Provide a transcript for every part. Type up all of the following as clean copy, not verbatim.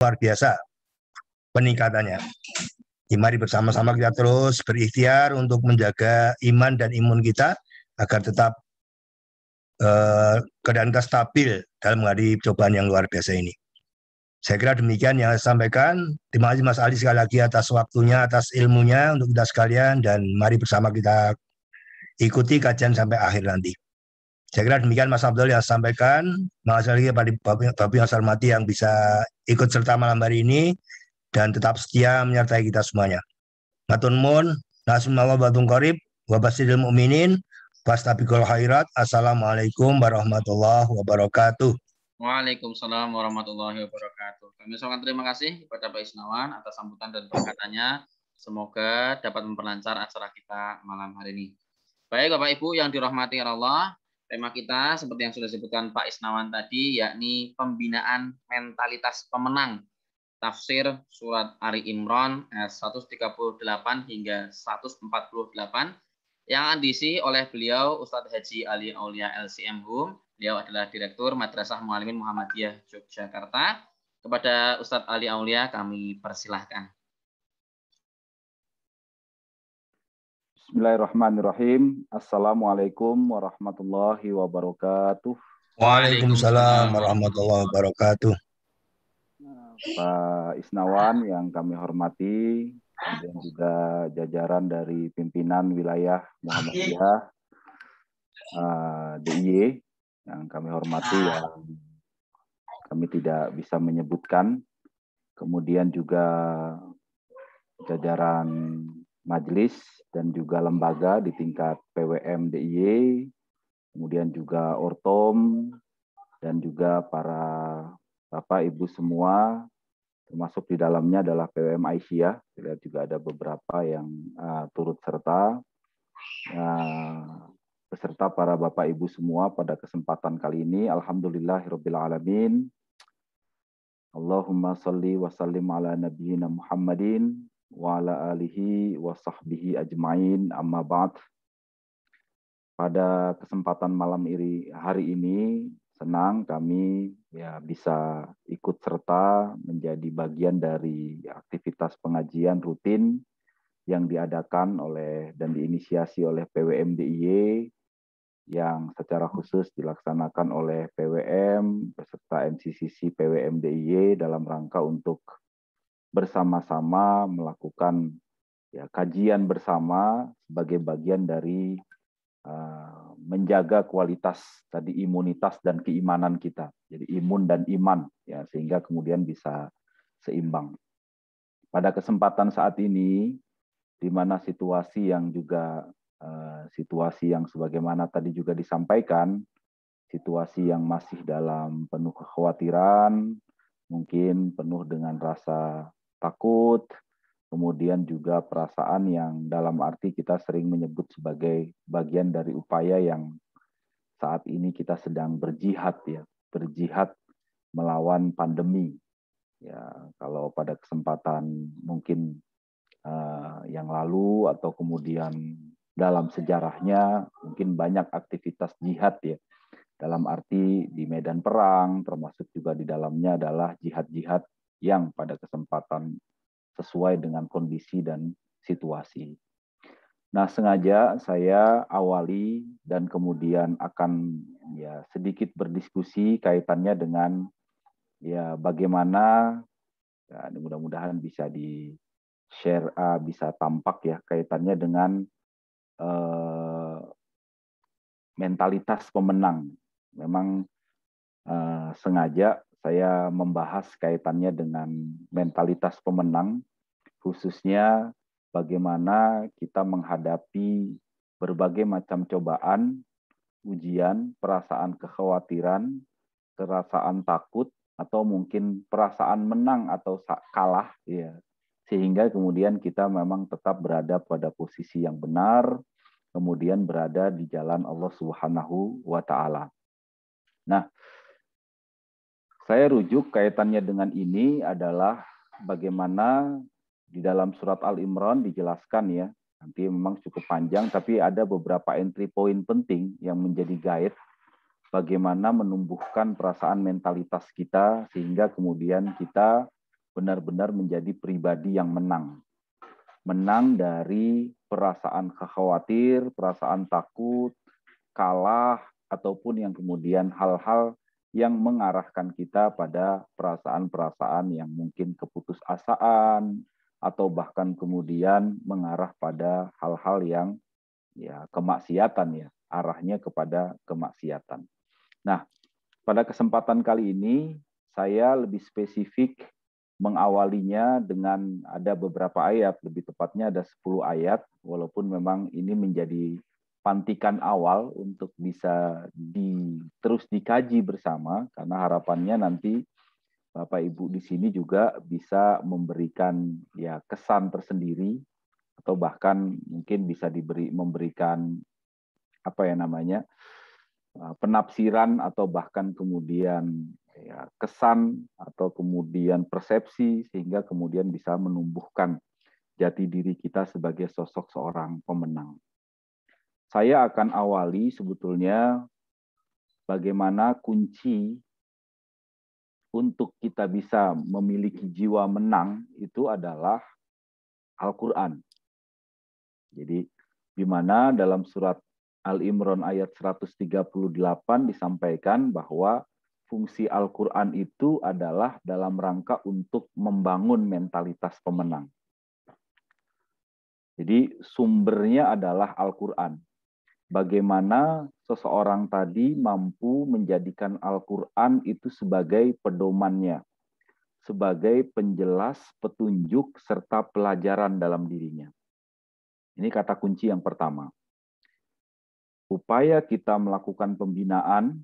luar biasa peningkatannya. Mari bersama-sama kita terus berikhtiar untuk menjaga iman dan imun kita agar tetap keadaan kita stabil dalam menghadapi cobaan yang luar biasa ini. Saya kira demikian yang saya sampaikan. Terima kasih Mas Ali sekali lagi atas waktunya, atas ilmunya untuk kita sekalian, dan mari bersama kita ikuti kajian sampai akhir nanti. Saya kira demikian Mas Abdul yang saya sampaikan. Makasih lagi kepada Bapak yang saya hormati yang bisa ikut serta malam hari ini dan tetap setia menyertai kita semuanya. Matur nuwun, nasunallah batung qarib, wa basyiril mu'minin, fastabiqul khairat. Assalamualaikum warahmatullahi wabarakatuh. Waalaikumsalam warahmatullahi wabarakatuh. Kami ucapkan terima kasih kepada Pak Isnawan atas sambutan dan perkataannya. Semoga dapat memperlancar acara kita malam hari ini. Baik Bapak Ibu yang dirahmati Allah, tema kita seperti yang sudah disebutkan Pak Isnawan tadi, yakni pembinaan mentalitas pemenang. Tafsir surat Ali Imran ayat 138 hingga 148 yang diisi oleh beliau Ustadz Haji Ali Aulia LCM Hum. Beliau adalah Direktur Madrasah Muallimin Muhammadiyah Yogyakarta. Kepada Ustadz Ali Aulia kami persilahkan. Bismillahirrahmanirrahim. Assalamualaikum warahmatullahi wabarakatuh. Waalaikumsalam warahmatullahi wabarakatuh. Pak Isnawan yang kami hormati, dan juga jajaran dari pimpinan wilayah Muhammadiyah DIY yang kami hormati, yang kami tidak bisa menyebutkan, kemudian juga jajaran majelis dan juga lembaga di tingkat PWM DIY, kemudian juga Ortom, dan juga para Bapak Ibu semua, termasuk di dalamnya adalah PWM Aisyah. Kita juga ada beberapa yang turut serta. Beserta para Bapak Ibu semua pada kesempatan kali ini. Alhamdulillahirabbil alamin. Allahumma shalli wa sallim ala nabiyyina Muhammadin wa ala alihi wa sahbihi ajmain, amma ba'd. Pada kesempatan malam hari ini, senang kami bisa ikut serta menjadi bagian dari aktivitas pengajian rutin yang diadakan oleh dan diinisiasi oleh PWM DIY, yang secara khusus dilaksanakan oleh PWM beserta MCCC PWM DIY dalam rangka untuk bersama-sama melakukan kajian bersama sebagai bagian dari menjaga kualitas tadi imunitas dan keimanan kita. Jadi imun dan iman sehingga kemudian bisa seimbang. Pada kesempatan saat ini di mana situasi yang juga situasi yang sebagaimana tadi juga disampaikan, situasi yang masih dalam penuh kekhawatiran, mungkin penuh dengan rasa takut, kemudian juga perasaan yang dalam arti kita sering menyebut sebagai bagian dari upaya yang saat ini kita sedang berjihad berjihad melawan pandemi. Kalau pada kesempatan mungkin yang lalu atau kemudian dalam sejarahnya mungkin banyak aktivitas jihad dalam arti di medan perang, termasuk juga di dalamnya adalah jihad-jihad yang pada kesempatan sesuai dengan kondisi dan situasi. Nah, sengaja saya awali dan kemudian akan sedikit berdiskusi kaitannya dengan bagaimana mudah-mudahan bisa di-share, bisa tampak kaitannya dengan mentalitas pemenang. Memang sengaja saya membahas kaitannya dengan mentalitas pemenang, khususnya bagaimana kita menghadapi berbagai macam cobaan, ujian, perasaan kekhawatiran, perasaan takut, atau mungkin perasaan menang atau kalah, sehingga kemudian kita memang tetap berada pada posisi yang benar, kemudian berada di jalan Allah Subhanahu wa Ta'ala. Nah, saya rujuk kaitannya dengan ini adalah bagaimana di dalam surat Al-Imran dijelaskan nanti memang cukup panjang, tapi ada beberapa entry point penting yang menjadi guide bagaimana menumbuhkan perasaan mentalitas kita sehingga kemudian kita benar-benar menjadi pribadi yang menang. Menang dari perasaan khawatir, perasaan takut, kalah, ataupun yang kemudian hal-hal yang mengarahkan kita pada perasaan-perasaan yang mungkin keputusasaan, atau bahkan kemudian mengarah pada hal-hal yang ya kemaksiatan, ya, arahnya kepada kemaksiatan. Nah, pada kesempatan kali ini saya lebih spesifik mengawalinya dengan ada beberapa ayat, lebih tepatnya ada 10 ayat, walaupun memang ini menjadi pantikan awal untuk bisa terus dikaji bersama, karena harapannya nanti Bapak Ibu di sini juga bisa memberikan ya kesan tersendiri, atau bahkan mungkin bisa memberikan apa ya namanya, penafsiran, atau bahkan kemudian ya, kesan atau kemudian persepsi, sehingga kemudian bisa menumbuhkan jati diri kita sebagai sosok seorang pemenang. Saya akan awali sebetulnya bagaimana kunci untuk kita bisa memiliki jiwa menang itu adalah Al-Quran. Jadi di mana dalam surat Al-Imran ayat 138 disampaikan bahwa fungsi Al-Quran itu adalah dalam rangka untuk membangun mentalitas pemenang. Jadi sumbernya adalah Al-Quran. Bagaimana seseorang tadi mampu menjadikan Al-Quran itu sebagai pedomannya, sebagai penjelas, petunjuk, serta pelajaran dalam dirinya. Ini kata kunci yang pertama. Upaya kita melakukan pembinaan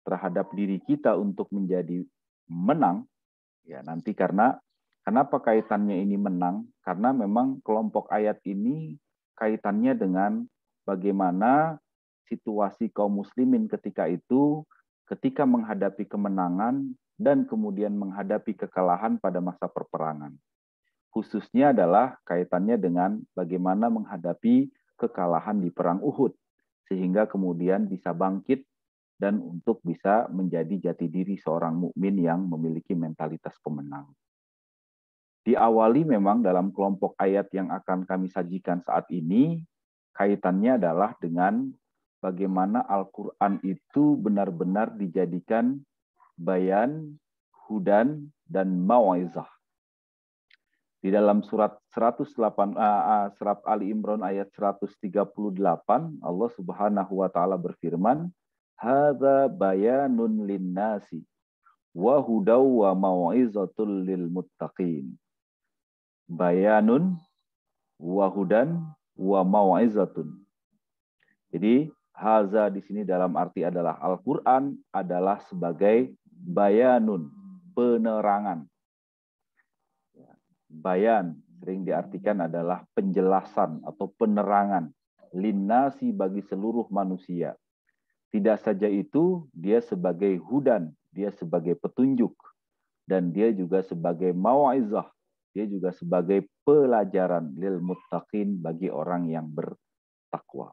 terhadap diri kita untuk menjadi menang, ya nanti kenapa kaitannya ini menang? Karena memang kelompok ayat ini kaitannya dengan bagaimana situasi kaum muslimin ketika itu, ketika menghadapi kemenangan dan kemudian menghadapi kekalahan pada masa perperangan. Khususnya adalah kaitannya dengan bagaimana menghadapi kekalahan di Perang Uhud, sehingga kemudian bisa bangkit dan untuk bisa menjadi jati diri seorang mukmin yang memiliki mentalitas pemenang. Diawali memang dalam kelompok ayat yang akan kami sajikan saat ini, kaitannya adalah dengan bagaimana Al-Quran itu benar-benar dijadikan bayan, hudan, dan mau'izah. Di dalam surat Ali Imran ayat 138, Allah Subhanahu wa taala berfirman, "Hadza bayanun linnasi wa hudaw wa mau'izatul lil muttaqin." Bayanun wa hudan wa mau'izatun. Jadi haza di sini dalam arti adalah Al-Qur'an adalah sebagai bayanun, penerangan. Bayan sering diartikan adalah penjelasan atau penerangan, linnasi bagi seluruh manusia. Tidak saja itu, dia sebagai hudan, dia sebagai petunjuk, dan dia juga sebagai mau'izah, dia juga sebagai pelajaran lil muttaqin bagi orang yang bertakwa.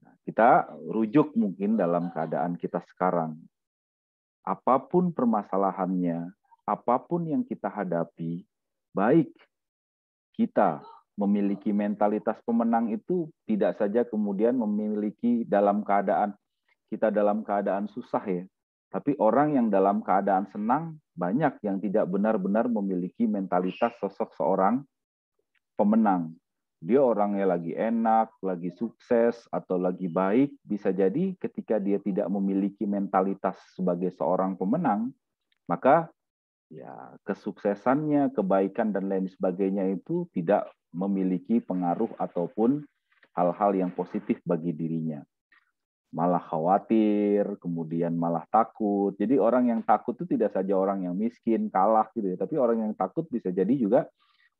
Nah, kita rujuk mungkin dalam keadaan kita sekarang. Apapun permasalahannya, apapun yang kita hadapi, baik kita memiliki mentalitas pemenang itu tidak saja kemudian memiliki dalam keadaan susah ya. Tapi orang yang dalam keadaan senang, banyak yang tidak benar-benar memiliki mentalitas sosok seorang pemenang. Dia orangnya lagi enak, lagi sukses, atau lagi baik. Bisa jadi ketika dia tidak memiliki mentalitas sebagai seorang pemenang, maka ya kesuksesannya, kebaikan, dan lain sebagainya itu tidak memiliki pengaruh ataupun hal-hal yang positif bagi dirinya. Malah khawatir, kemudian malah takut. Jadi orang yang takut itu tidak saja orang yang miskin, kalah gitu ya, tapi orang yang takut bisa jadi juga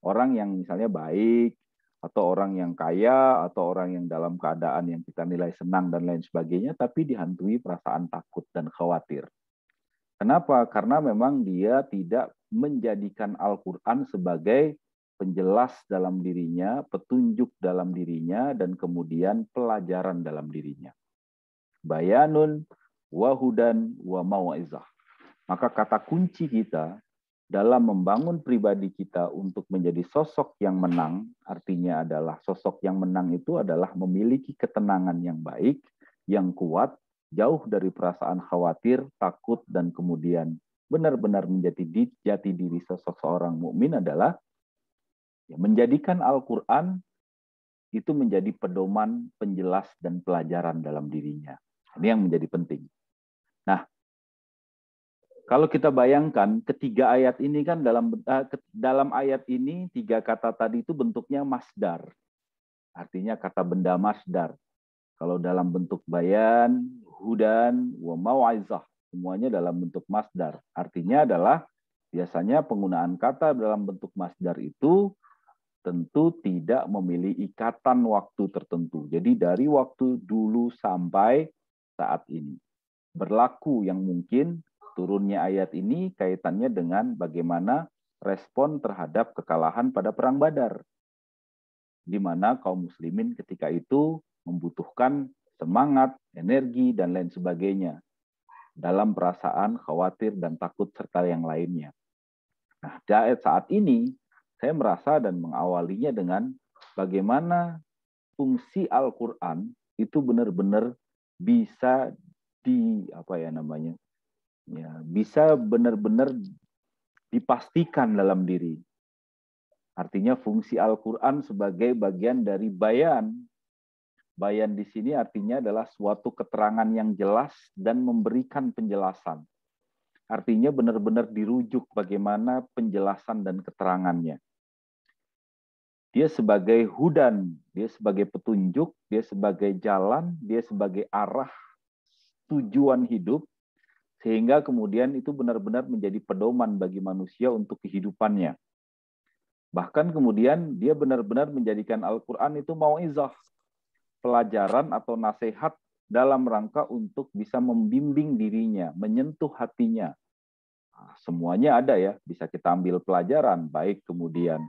orang yang misalnya baik, atau orang yang kaya, atau orang yang dalam keadaan yang kita nilai senang dan lain sebagainya, tapi dihantui perasaan takut dan khawatir. Kenapa? Karena memang dia tidak menjadikan Al-Quran sebagai penjelas dalam dirinya, petunjuk dalam dirinya, dan kemudian pelajaran dalam dirinya. Bayanun, wahudan, wa mau'izah. Maka kata kunci kita dalam membangun pribadi kita untuk menjadi sosok yang menang, artinya adalah sosok yang menang itu adalah memiliki ketenangan yang baik, yang kuat, jauh dari perasaan khawatir, takut, dan kemudian benar-benar menjadi jati diri sosok seorang mukmin adalah menjadikan Al-Quran itu menjadi pedoman, penjelas, dan pelajaran dalam dirinya. Ini yang menjadi penting. Nah, kalau kita bayangkan ketiga ayat ini kan dalam ayat ini 3 kata tadi itu bentuknya masdar. Artinya kata benda masdar. Kalau dalam bentuk bayan, hudan, wa mau'izah, semuanya dalam bentuk masdar. Artinya adalah biasanya penggunaan kata dalam bentuk masdar itu tentu tidak memiliki ikatan waktu tertentu. Jadi dari waktu dulu sampai saat ini. Berlaku yang mungkin turunnya ayat ini kaitannya dengan bagaimana respon terhadap kekalahan pada Perang Badar. Di mana kaum muslimin ketika itu membutuhkan semangat, energi, dan lain sebagainya. Dalam perasaan khawatir dan takut serta yang lainnya. Nah, saat ini saya merasa dan mengawalinya dengan bagaimana fungsi Al-Quran itu benar-benar bisa bisa benar-benar dipastikan dalam diri. Artinya fungsi Al-Quran sebagai bagian dari bayan. Bayan di sini artinya adalah suatu keterangan yang jelas dan memberikan penjelasan. Artinya benar-benar dirujuk bagaimana penjelasan dan keterangannya. Dia sebagai hudan, dia sebagai petunjuk, dia sebagai jalan, dia sebagai arah tujuan hidup, sehingga kemudian itu benar-benar menjadi pedoman bagi manusia untuk kehidupannya. Bahkan kemudian dia benar-benar menjadikan Al-Quran itu mau'izah, pelajaran atau nasihat dalam rangka untuk bisa membimbing dirinya, menyentuh hatinya. Nah, semuanya ada ya, bisa kita ambil pelajaran, baik kemudian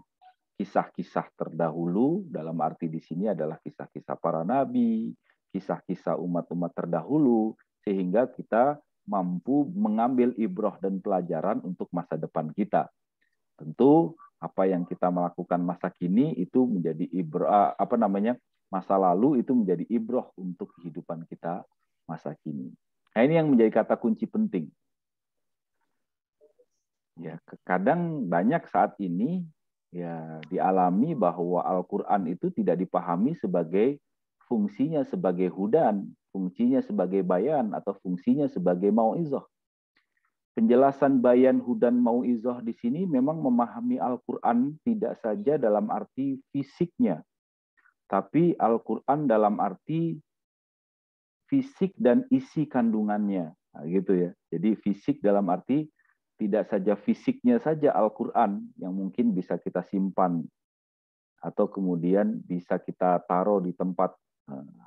kisah-kisah terdahulu, dalam arti di sini adalah kisah-kisah para nabi, kisah-kisah umat-umat terdahulu, sehingga kita mampu mengambil ibrah dan pelajaran untuk masa depan kita. Tentu apa yang kita melakukan masa kini itu menjadi ibrah, masa lalu itu menjadi ibrah untuk kehidupan kita masa kini. Nah, ini yang menjadi kata kunci penting. Ya, kadang banyak saat ini ya dialami bahwa Al-Quran itu tidak dipahami sebagai fungsinya sebagai hudan, fungsinya sebagai bayan, atau fungsinya sebagai mau'izah. Penjelasan bayan, hudan, mau'izah di sini memang memahami Al-Quran tidak saja dalam arti fisiknya, tapi Al-Quran dalam arti fisik dan isi kandungannya. Nah, gitu ya. Jadi fisik dalam arti tidak saja fisiknya saja Al-Quran yang mungkin bisa kita simpan atau kemudian bisa kita taruh di tempat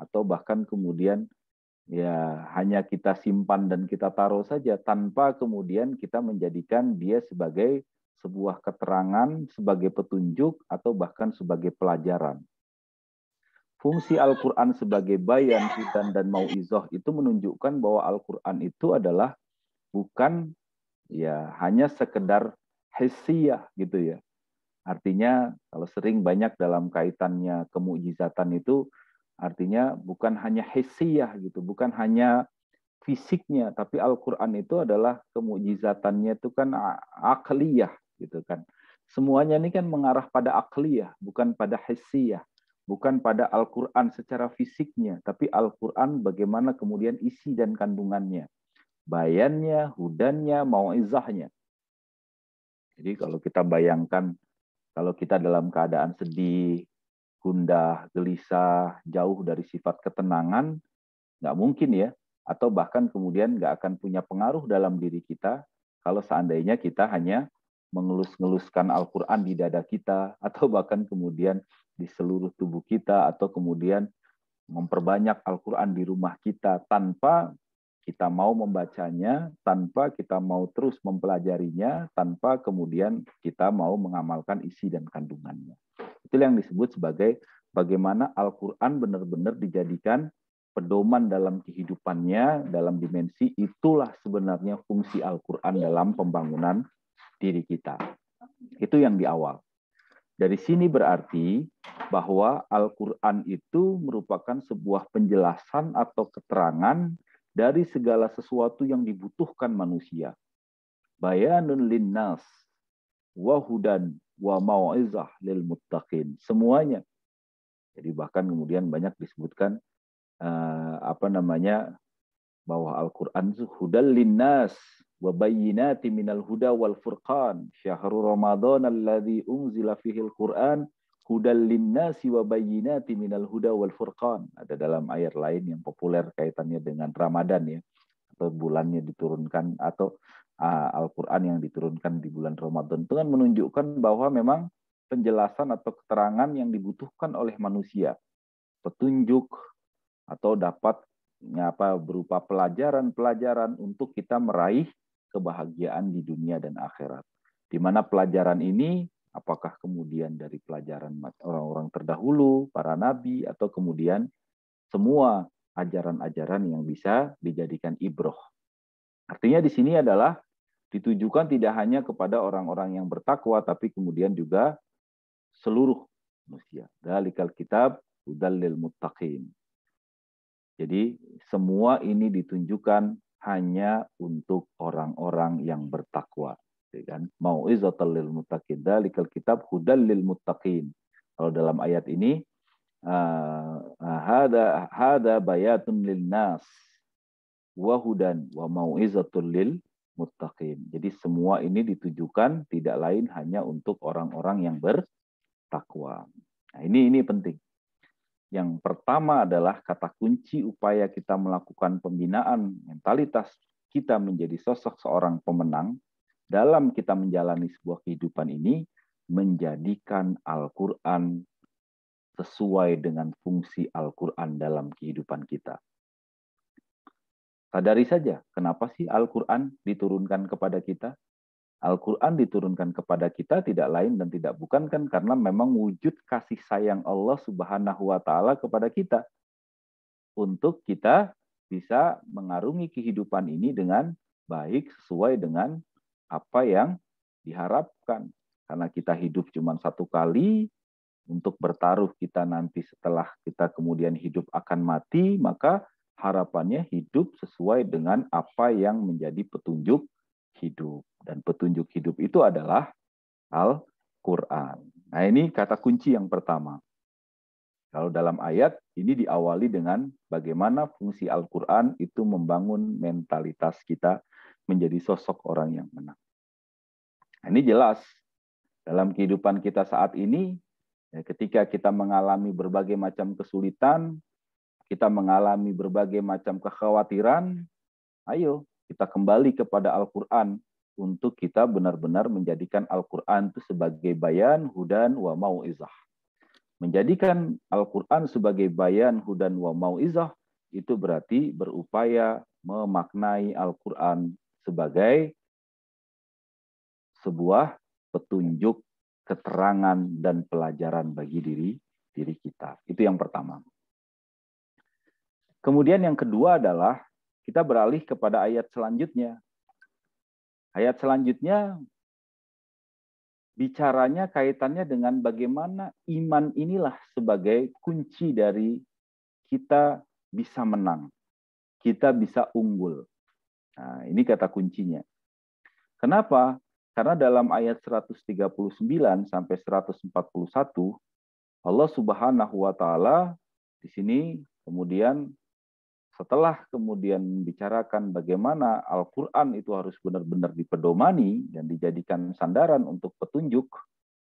atau bahkan kemudian ya hanya kita simpan dan kita taruh saja tanpa kemudian kita menjadikan dia sebagai sebuah keterangan, sebagai petunjuk atau bahkan sebagai pelajaran. Fungsi Al-Quran sebagai bayan, hudan, dan mau'izah itu menunjukkan bahwa Al-Quran itu adalah bukan ya hanya sekedar hissiyah gitu ya. Artinya kalau sering banyak dalam kaitannya kemukjizatan itu artinya bukan hanya hissiyah gitu, bukan hanya fisiknya, tapi Al-Qur'an itu adalah kemukjizatannya itu kan akliyah gitu kan. Semuanya ini kan mengarah pada akliyah, bukan pada hissiyah, bukan pada Al-Qur'an secara fisiknya, tapi Al-Qur'an bagaimana kemudian isi dan kandungannya. Bayannya, hudannya, mau'izahnya. Jadi kalau kita bayangkan, kalau kita dalam keadaan sedih, gundah, gelisah, jauh dari sifat ketenangan, nggak mungkin ya, atau bahkan kemudian nggak akan punya pengaruh dalam diri kita kalau seandainya kita hanya mengelus-ngeluskan Al-Quran di dada kita, atau bahkan kemudian di seluruh tubuh kita, atau kemudian memperbanyak Al-Quran di rumah kita tanpa kita mau membacanya, tanpa kita mau terus mempelajarinya, tanpa kemudian kita mau mengamalkan isi dan kandungannya. Itu yang disebut sebagai bagaimana Al-Quran benar-benar dijadikan pedoman dalam kehidupannya, dalam dimensi itulah sebenarnya fungsi Al-Quran dalam pembangunan diri kita. Itu yang di awal. Dari sini berarti bahwa Al-Quran itu merupakan sebuah penjelasan atau keterangan dari segala sesuatu yang dibutuhkan manusia. Bayanun linnas, wa hudan, wa mau'izah lil muttaqin. Semuanya. Jadi bahkan kemudian banyak disebutkan bahwa Al-Quran itu hudal linnas wa bayyinati minal huda wal furqan syahrul ramadan alladzi unzila fihil Qur'an hudal linnasi wa bayyinati minal huda wal furqan. Ada dalam ayat lain yang populer kaitannya dengan Ramadan ya, atau bulannya diturunkan atau Al-Quran yang diturunkan di bulan Ramadan itu kan menunjukkan bahwa memang penjelasan atau keterangan yang dibutuhkan oleh manusia, petunjuk atau dapat berupa pelajaran-pelajaran untuk kita meraih kebahagiaan di dunia dan akhirat. Di mana pelajaran ini apakah kemudian dari pelajaran orang-orang terdahulu, para nabi, atau kemudian semua ajaran-ajaran yang bisa dijadikan ibroh. Artinya di sini adalah ditujukan tidak hanya kepada orang-orang yang bertakwa, tapi kemudian juga seluruh manusia. Dalikal kitab hudal lil muttaqin. Jadi semua ini ditunjukkan hanya untuk orang-orang yang bertakwa. Kan? Mau'izatal lil muttaqin. Dalikal kitab hudal lil muttaqin. Kalau dalam ayat ini hada bayatun lin nas wa hudan wa mau'izatul lil muttaqin. Jadi semua ini ditujukan tidak lain hanya untuk orang-orang yang bertakwa. Nah, ini penting. Yang pertama adalah kata kunci upaya kita melakukan pembinaan mentalitas kita menjadi sosok seorang pemenang dalam kita menjalani sebuah kehidupan ini, menjadikan Al-Quran sesuai dengan fungsi Al-Quran dalam kehidupan kita. Sadari saja, kenapa sih Al-Quran diturunkan kepada kita? Al-Quran diturunkan kepada kita tidak lain dan tidak bukan kan karena memang wujud kasih sayang Allah Subhanahu wa Ta'ala kepada kita untuk kita bisa mengarungi kehidupan ini dengan baik sesuai dengan apa yang diharapkan. Karena kita hidup cuma satu kali, untuk bertaruh kita nanti setelah kita kemudian hidup akan mati, maka harapannya hidup sesuai dengan apa yang menjadi petunjuk hidup. Dan petunjuk hidup itu adalah Al-Quran. Nah ini kata kunci yang pertama. Kalau dalam ayat ini diawali dengan bagaimana fungsi Al-Quran itu membangun mentalitas kita menjadi sosok orang yang menang. Nah, ini jelas dalam kehidupan kita saat ini, ketika kita mengalami berbagai macam kesulitan, kita mengalami berbagai macam kekhawatiran, ayo kita kembali kepada Al-Quran untuk kita benar-benar menjadikan Al-Quran itu sebagai bayan, hudan, wa mau'izah. Menjadikan Al-Quran sebagai bayan, hudan, wa mau'izah itu berarti berupaya memaknai Al-Quran sebagai sebuah petunjuk, keterangan, dan pelajaran bagi diri kita. Itu yang pertama. Kemudian yang kedua adalah kita beralih kepada ayat selanjutnya. Ayat selanjutnya bicaranya kaitannya dengan bagaimana iman inilah sebagai kunci dari kita bisa menang. Kita bisa unggul. Nah, ini kata kuncinya. Kenapa? Karena dalam ayat 139 sampai 141 Allah Subhanahu wa Ta'ala di sini kemudian setelah kemudian membicarakan bagaimana Al-Quran itu harus benar-benar dipedomani dan dijadikan sandaran untuk petunjuk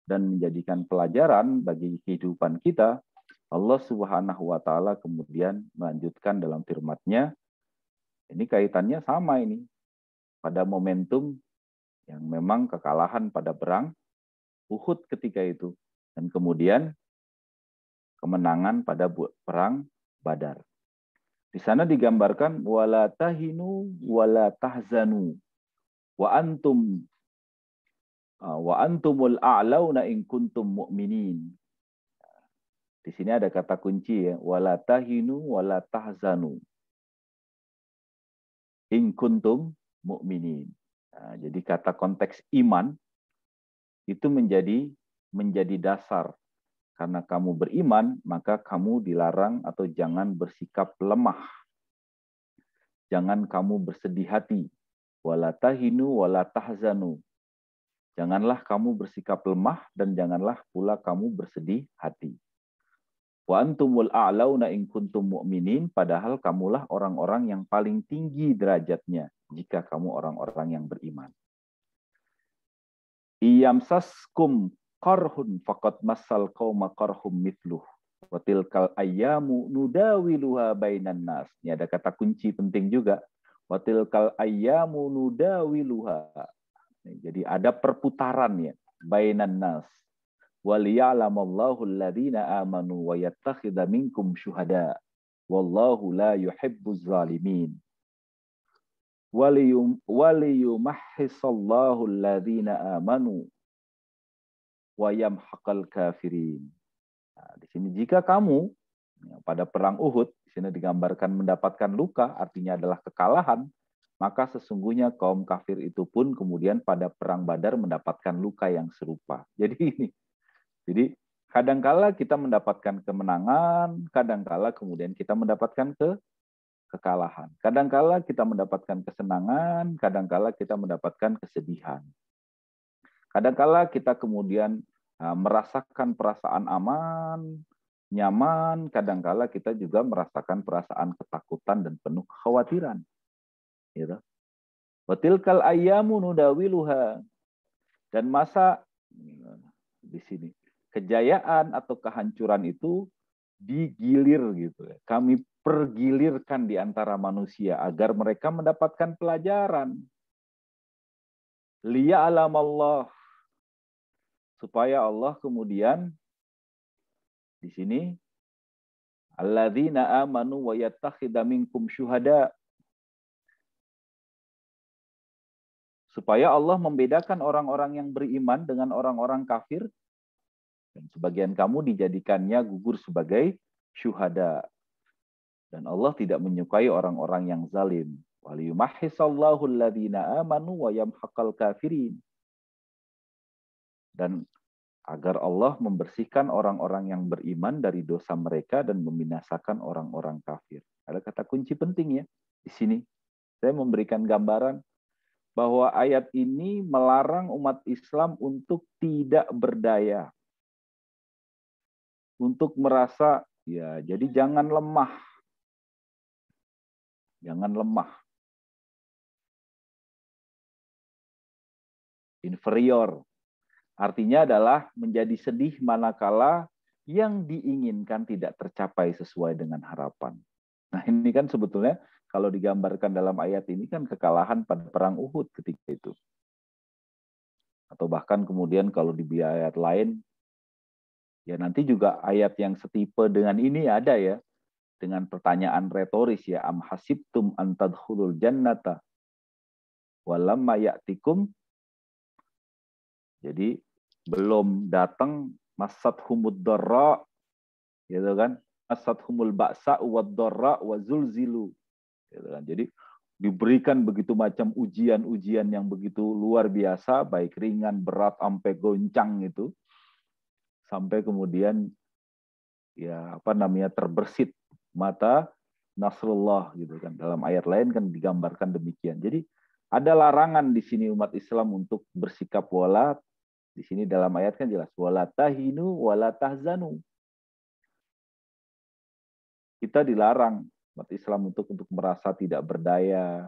dan menjadikan pelajaran bagi kehidupan kita, Allah Subhanahu wa Ta'ala kemudian melanjutkan dalam firman-Nya, ini kaitannya sama ini, pada momentum yang memang kekalahan pada perang Uhud ketika itu, dan kemudian kemenangan pada perang Badar. Di sana digambarkan wala tahinu wala tahzanu wa antumul a'launa in kuntum mu'minin. Di sini ada kata kunci ya, wala tahinu wala tahzanu in kuntum mu'minin. Nah, jadi kata konteks iman itu menjadi dasar. Karena kamu beriman, maka kamu dilarang atau jangan bersikap lemah. Jangan kamu bersedih hati. Wala tahinu wala tahzanu. Janganlah kamu bersikap lemah dan janganlah pula kamu bersedih hati. Wa antumul a'launa in kuntum mu'minin, padahal kamulah orang-orang yang paling tinggi derajatnya jika kamu orang-orang yang beriman. Iyamsaskum qarhun faqad massal qauma qarhum mithluh wa tilkal ayyamu nudawiluha bainan nas. Ini ada kata kunci penting juga. Wa tilkal ayyamu nudawiluha. Jadi ada perputaran ya, bainan nas. Waliya'lamallahu alladhina amanu wa yattakhidha minkum syuhada. Wallahu la yuhibbuz zalimin. Waliyumahhisallahu alladhina amanu wa yamhaqal kafirin. Nah, di sini jika kamu pada perang Uhud, di sini digambarkan mendapatkan luka, artinya adalah kekalahan, maka sesungguhnya kaum kafir itu pun kemudian pada perang Badar mendapatkan luka yang serupa. Jadi kadangkala kita mendapatkan kemenangan, kadangkala kemudian kita mendapatkan kekalahan. Kadangkala kita mendapatkan kesenangan, kadangkala kita mendapatkan kesedihan. Kadangkala kita kemudian merasakan perasaan aman, nyaman, kadangkala kita juga merasakan perasaan ketakutan dan penuh kekhawatiran. Gitu. Watilkal ayyamu nudawiluha. Dan masa di sini kejayaan atau kehancuran itu digilir gitu. Kami pergilirkan di antara manusia agar mereka mendapatkan pelajaran. Liya'lamallah, supaya Allah kemudian di sini alladzina amanu wa yattakhidha minkum syuhada, supaya Allah membedakan orang-orang yang beriman dengan orang-orang kafir, dan sebagian kamu dijadikannya gugur sebagai syuhada. Dan Allah tidak menyukai orang-orang yang zalim. Waliyumahhisallahu alladhina amanu wa yamhaqal kafirin. Dan agar Allah membersihkan orang-orang yang beriman dari dosa mereka dan membinasakan orang-orang kafir. Ada kata kunci penting ya di sini. Saya memberikan gambaran bahwa ayat ini melarang umat Islam untuk tidak berdaya. Untuk merasa, ya jadi jangan lemah. Jangan lemah. Inferior. Artinya adalah menjadi sedih manakala yang diinginkan tidak tercapai sesuai dengan harapan. Nah ini kan sebetulnya kalau digambarkan dalam ayat ini kan kekalahan pada perang Uhud ketika itu. Atau bahkan kemudian kalau di ayat lain, ya nanti juga ayat yang setipe dengan ini ada ya. Dengan pertanyaan retoris ya. Am hasibtum an tadkhulul jannata walamma ya'tikum. Jadi belum datang masat humud darra, gitu kan? Masat humul ba'sa wad darra wa zulzilu. Jadi diberikan begitu macam ujian-ujian yang begitu luar biasa, baik ringan, berat, sampai goncang itu, sampai kemudian ya terbersit mata Nasrullah gitu kan. Dalam ayat lain kan digambarkan demikian. Jadi ada larangan di sini umat Islam untuk bersikap wala. Di sini dalam ayat kan jelas wala tahinu wala tahzanu. Kita dilarang umat Islam untuk merasa tidak berdaya,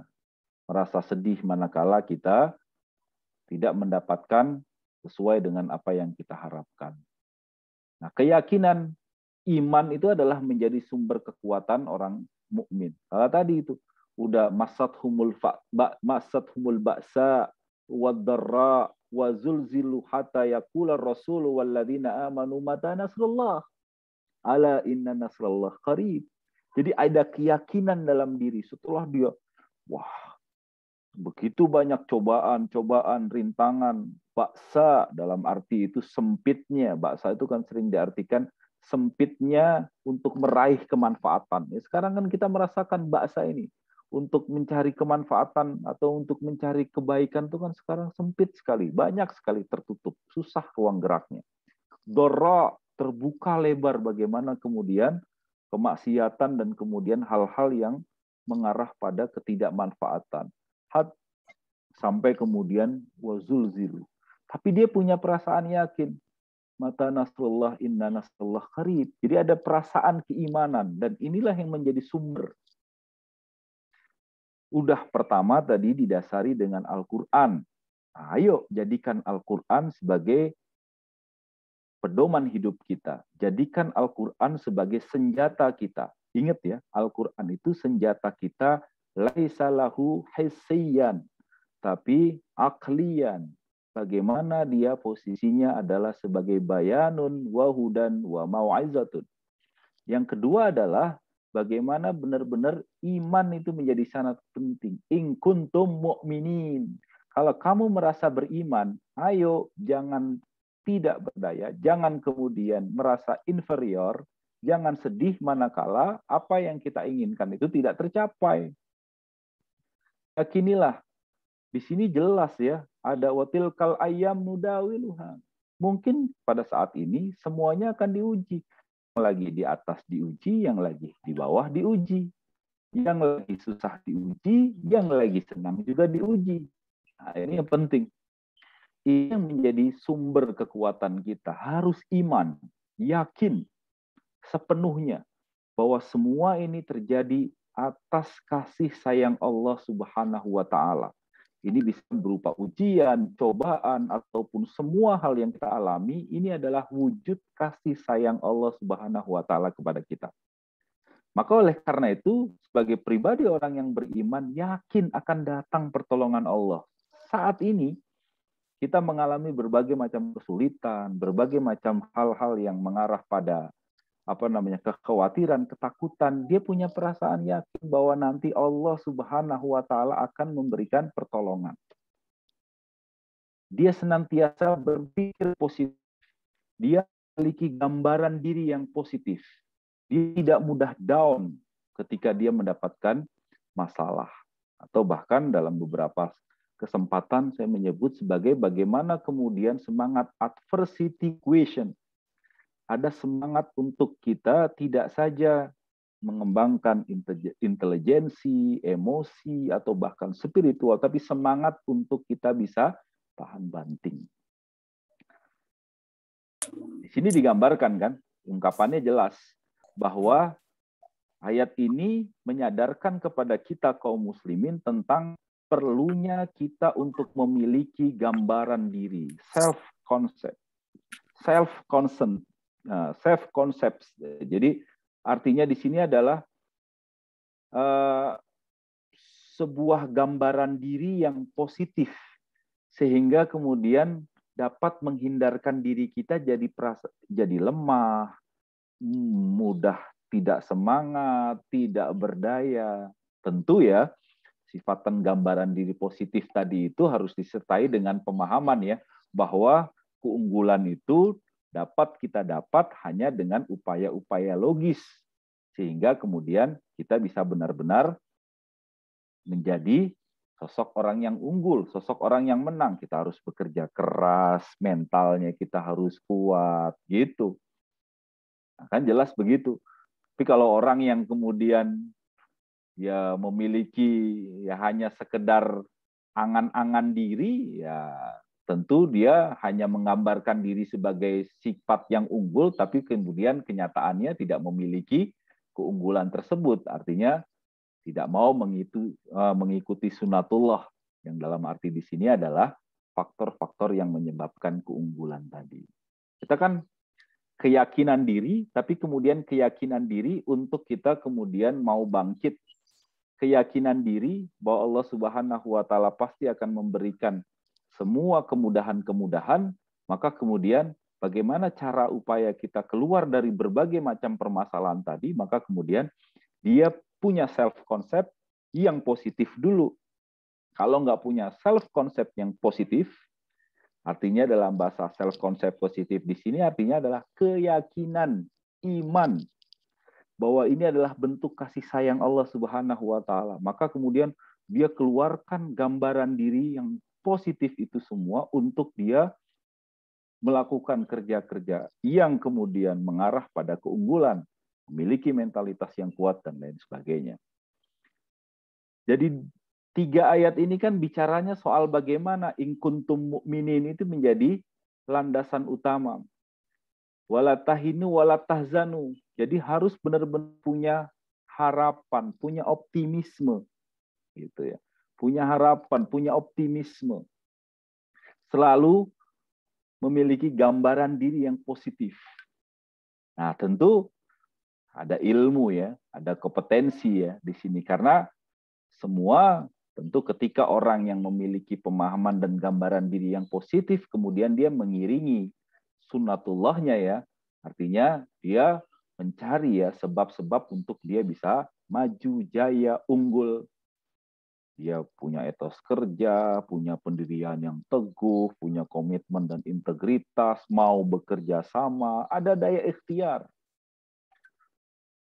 merasa sedih manakala kita tidak mendapatkan sesuai dengan apa yang kita harapkan. Nah, keyakinan iman itu adalah menjadi sumber kekuatan orang mukmin. Kalau tadi itu udah masat humul ba'sa wad-darra wa zulzilu hatta yaqula ar-rasul walladzina amanu mata nasrullah. Ala inna nasrullah qarib. Jadi ada keyakinan dalam diri setelah dia, wah, begitu banyak cobaan, rintangan, baksa dalam arti itu sempitnya. Baksa itu kan sering diartikan sempitnya untuk meraih kemanfaatan. Ya, sekarang kan kita merasakan baksa ini. untuk mencari kemanfaatan atau untuk mencari kebaikan itu kan sekarang sempit sekali, banyak sekali tertutup, susah ruang geraknya. Dora terbuka lebar bagaimana kemudian kemaksiatan dan kemudian hal-hal yang mengarah pada ketidakmanfaatan. Sampai kemudian wazulzilu. Tapi dia punya perasaan yakin. Mata nasrullah inna nasrullah qarib. Jadi ada perasaan keimanan dan inilah yang menjadi sumber. Udah pertama tadi didasari dengan Al-Qur'an. Nah, ayo jadikan Al-Qur'an sebagai pedoman hidup kita. Jadikan Al-Qur'an sebagai senjata kita. Ingat ya, Al-Qur'an itu senjata kita laisa lahu hissiyan, tapi aklian. Bagaimana dia posisinya adalah sebagai bayanun wa hudan wa mau'izatun. Yang kedua adalah bagaimana benar-benar iman itu menjadi sangat penting. In kuntum mu'minin. Kalau kamu merasa beriman, ayo jangan tidak berdaya, jangan kemudian merasa inferior, jangan sedih manakala apa yang kita inginkan itu tidak tercapai. Yakinilah. Di sini jelas ya, ada watil kal ayam nudawiluha. Mungkin pada saat ini semuanya akan diuji. Yang lagi di atas diuji, yang lagi di bawah diuji. Yang lagi susah diuji, yang lagi senang juga diuji. Nah, ini yang penting. Ini yang menjadi sumber kekuatan kita. Harus iman, yakin sepenuhnya bahwa semua ini terjadi atas kasih sayang Allah Subhanahu wa Ta'ala. Ini bisa berupa ujian, cobaan, ataupun semua hal yang kita alami, ini adalah wujud kasih sayang Allah Subhanahu wa Ta'ala kepada kita. Maka oleh karena itu, sebagai pribadi orang yang beriman, yakin akan datang pertolongan Allah. Saat ini, kita mengalami berbagai macam kesulitan, berbagai macam hal-hal yang mengarah pada kekhawatiran, ketakutan. Dia punya perasaan yakin bahwa nanti Allah Subhanahu wa Ta'ala akan memberikan pertolongan. Dia senantiasa berpikir positif. Dia memiliki gambaran diri yang positif. Dia tidak mudah down ketika dia mendapatkan masalah. Atau bahkan dalam beberapa kesempatan saya menyebut sebagai bagaimana kemudian semangat adversity equation. Ada semangat untuk kita tidak saja mengembangkan intelijensi, emosi, atau bahkan spiritual, tapi semangat untuk kita bisa tahan banting. Di sini digambarkan kan, ungkapannya jelas, bahwa ayat ini menyadarkan kepada kita kaum muslimin tentang perlunya kita untuk memiliki gambaran diri, self-concept, self-consent, self-concept. Jadi artinya di sini adalah sebuah gambaran diri yang positif sehingga kemudian dapat menghindarkan diri kita jadi lemah, mudah tidak semangat, tidak berdaya. Tentu ya, sifatan gambaran diri positif tadi itu harus disertai dengan pemahaman ya bahwa keunggulan itu dapat kita dapat hanya dengan upaya-upaya logis. Sehingga kemudian kita bisa benar-benar menjadi sosok orang yang unggul, sosok orang yang menang. Kita harus bekerja keras, mentalnya kita harus kuat, gitu. Nah, kan jelas begitu. Tapi kalau orang yang kemudian ya memiliki ya hanya sekedar angan-angan diri, ya tentu dia hanya menggambarkan diri sebagai sifat yang unggul, tapi kemudian kenyataannya tidak memiliki keunggulan tersebut. Artinya tidak mau mengikuti sunatullah, yang dalam arti di sini adalah faktor-faktor yang menyebabkan keunggulan tadi. Kita kan keyakinan diri, tapi kemudian keyakinan diri untuk kita kemudian mau bangkit. Keyakinan diri bahwa Allah Subhanahu wa Ta'ala pasti akan memberikan semua kemudahan-kemudahan, maka kemudian bagaimana cara upaya kita keluar dari berbagai macam permasalahan tadi, maka kemudian dia punya self-concept yang positif dulu. Kalau nggak punya self-concept yang positif, artinya dalam bahasa self-concept positif di sini artinya adalah keyakinan, iman, bahwa ini adalah bentuk kasih sayang Allah Subhanahu wa taala. Maka kemudian dia keluarkan gambaran diri yang positif itu semua untuk dia melakukan kerja-kerja yang kemudian mengarah pada keunggulan, memiliki mentalitas yang kuat dan lain sebagainya. Jadi 3 ayat ini kan bicaranya soal bagaimana in kuntum mu'minin itu menjadi landasan utama. Wala tahinu wala tahzanu. Jadi harus benar-benar punya harapan, punya optimisme gitu ya. Punya harapan, punya optimisme. Selalu memiliki gambaran diri yang positif. Nah, tentu ada ilmu ya, ada kompetensi ya di sini karena semua tentu ketika orang yang memiliki pemahaman dan gambaran diri yang positif kemudian dia mengiringi sunnatullahnya ya. Artinya dia mencari ya sebab-sebab untuk dia bisa maju, jaya, unggul. Dia punya etos kerja, punya pendirian yang teguh, punya komitmen dan integritas, mau bekerja sama, ada daya ikhtiar.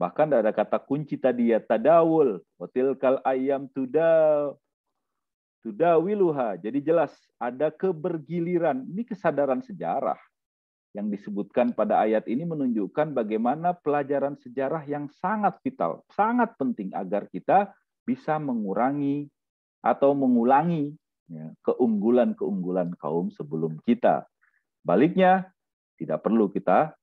Bahkan ada kata kunci tadi ya, tadawul, watilkal ayam tudawiluha. Jadi jelas ada kebergiliran. Ini kesadaran sejarah yang disebutkan pada ayat ini menunjukkan bagaimana pelajaran sejarah yang sangat vital, sangat penting agar kita bisa mengurangi atau mengulangi ya, keunggulan-keunggulan kaum sebelum kita. Baliknya, tidak perlu kita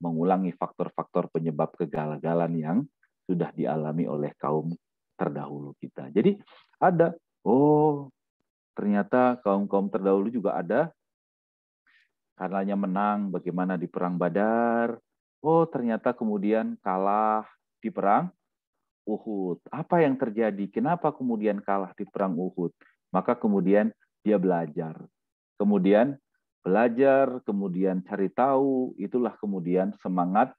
mengulangi faktor-faktor penyebab kegagalan yang sudah dialami oleh kaum terdahulu kita. Jadi ada, ternyata kaum-kaum terdahulu juga ada, karenanya menang bagaimana di Perang Badar. Ternyata kemudian kalah di Perang Uhud. Apa yang terjadi? Kenapa kemudian kalah di Perang Uhud? Maka kemudian dia belajar. Kemudian belajar, kemudian cari tahu, itulah kemudian semangat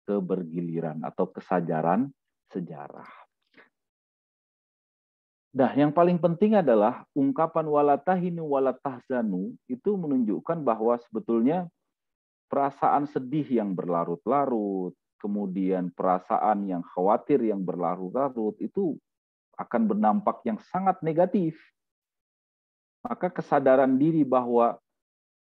kebergiliran atau kesadaran sejarah. Nah, yang paling penting adalah ungkapan walatahinu walatahzanu itu menunjukkan bahwa sebetulnya perasaan sedih yang berlarut-larut, kemudian perasaan yang khawatir yang berlarut-larut itu akan berdampak yang sangat negatif. Maka kesadaran diri bahwa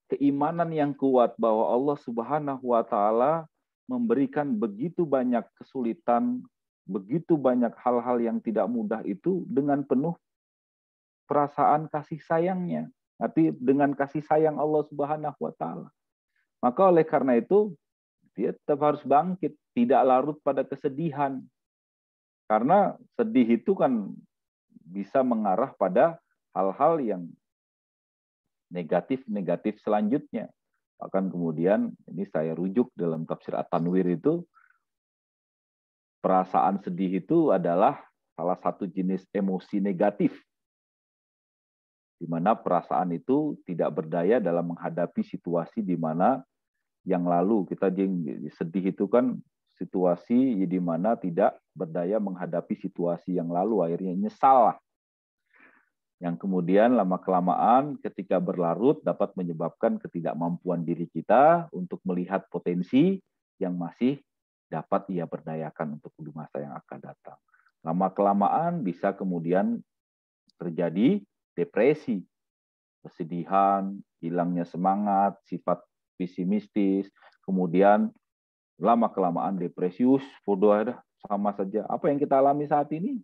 keimanan yang kuat bahwa Allah Subhanahu wa taala memberikan begitu banyak kesulitan, begitu banyak hal-hal yang tidak mudah itu dengan penuh perasaan kasih sayangnya. Arti dengan kasih sayang Allah Subhanahu wa taala. Maka oleh karena itu dia tetap harus bangkit, tidak larut pada kesedihan. Karena sedih itu kan bisa mengarah pada hal-hal yang negatif-negatif selanjutnya. Bahkan kemudian, ini saya rujuk dalam tafsir At-Tanwir itu, perasaan sedih itu adalah salah satu jenis emosi negatif, di mana perasaan itu tidak berdaya dalam menghadapi situasi di mana yang lalu. Kita sedih itu kan situasi di mana tidak berdaya menghadapi situasi yang lalu, akhirnya nyesal lah. Yang kemudian lama-kelamaan ketika berlarut dapat menyebabkan ketidakmampuan diri kita untuk melihat potensi yang masih dapat ia berdayakan untuk di masa yang akan datang. Lama-kelamaan bisa kemudian terjadi depresi, kesedihan, hilangnya semangat, sifat pesimistis, kemudian lama-kelamaan depresius, bodoh ada, sama saja. Apa yang kita alami saat ini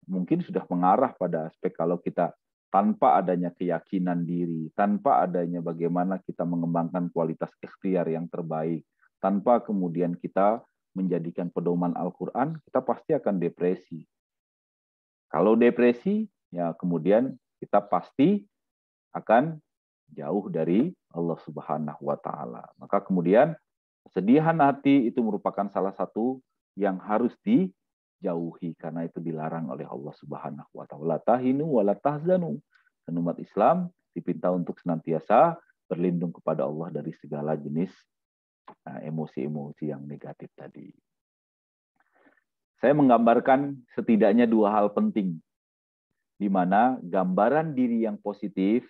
mungkin sudah mengarah pada aspek kalau kita tanpa adanya keyakinan diri, tanpa adanya bagaimana kita mengembangkan kualitas ikhtiar yang terbaik, tanpa kemudian kita menjadikan pedoman Al-Quran, kita pasti akan depresi. Kalau depresi, ya kemudian kita pasti akan jauh dari Allah Subhanahu wa taala. Maka kemudian kesedihan hati itu merupakan salah satu yang harus dijauhi karena itu dilarang oleh Allah Subhanahu wa taala. Tahinu wala tahzanu. Dan umat Islam dipinta untuk senantiasa berlindung kepada Allah dari segala jenis emosi-emosi yang negatif tadi. Saya menggambarkan setidaknya 2 hal penting, di mana gambaran diri yang positif,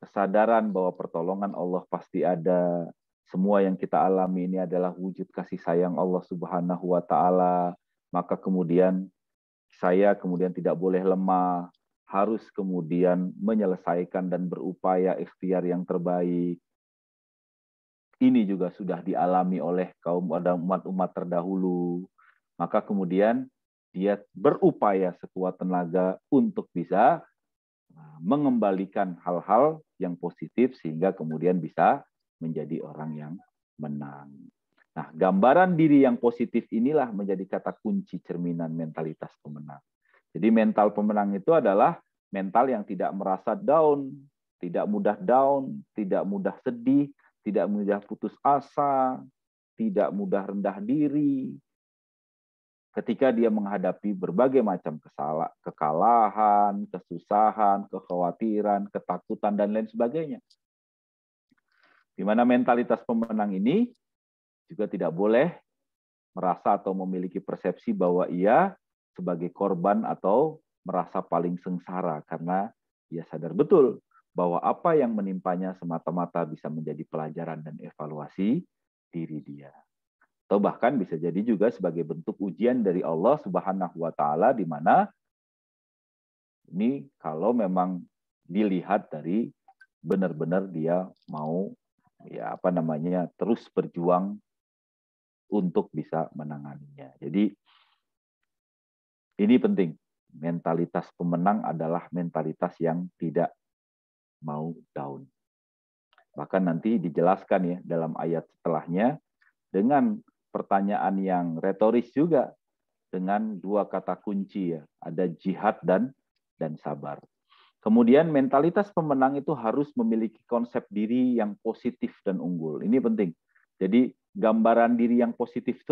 kesadaran bahwa pertolongan Allah pasti ada, semua yang kita alami ini adalah wujud kasih sayang Allah Subhanahu wa taala, maka kemudian saya kemudian tidak boleh lemah, harus kemudian menyelesaikan dan berupaya ikhtiar yang terbaik. Ini juga sudah dialami oleh kaum umat-umat terdahulu. Maka kemudian dia berupaya sekuat tenaga untuk bisa mengembalikan hal-hal yang positif sehingga kemudian bisa menjadi orang yang menang. Nah, gambaran diri yang positif inilah menjadi kata kunci cerminan mentalitas pemenang. Jadi mental pemenang itu adalah mental yang tidak merasa down, tidak mudah down, tidak mudah sedih, tidak mudah putus asa, tidak mudah rendah diri. Ketika dia menghadapi berbagai macam kekalahan, kesusahan, kekhawatiran, ketakutan, dan lain sebagainya. Di mana mentalitas pemenang ini juga tidak boleh merasa atau memiliki persepsi bahwa ia sebagai korban atau merasa paling sengsara, karena ia sadar betul bahwa apa yang menimpanya semata-mata bisa menjadi pelajaran dan evaluasi diri dia. Atau bahkan bisa jadi juga sebagai bentuk ujian dari Allah Subhanahu wa taala, di mana ini kalau memang dilihat dari benar-benar dia mau terus berjuang untuk bisa menanganinya. Jadi ini penting. Mentalitas pemenang adalah mentalitas yang tidak mau down. Bahkan nanti dijelaskan ya dalam ayat setelahnya dengan pertanyaan yang retoris juga, dengan dua kata kunci ya, ada jihad dan sabar. Kemudian mentalitas pemenang itu harus memiliki konsep diri yang positif dan unggul. Ini penting. Jadi gambaran diri yang positif itu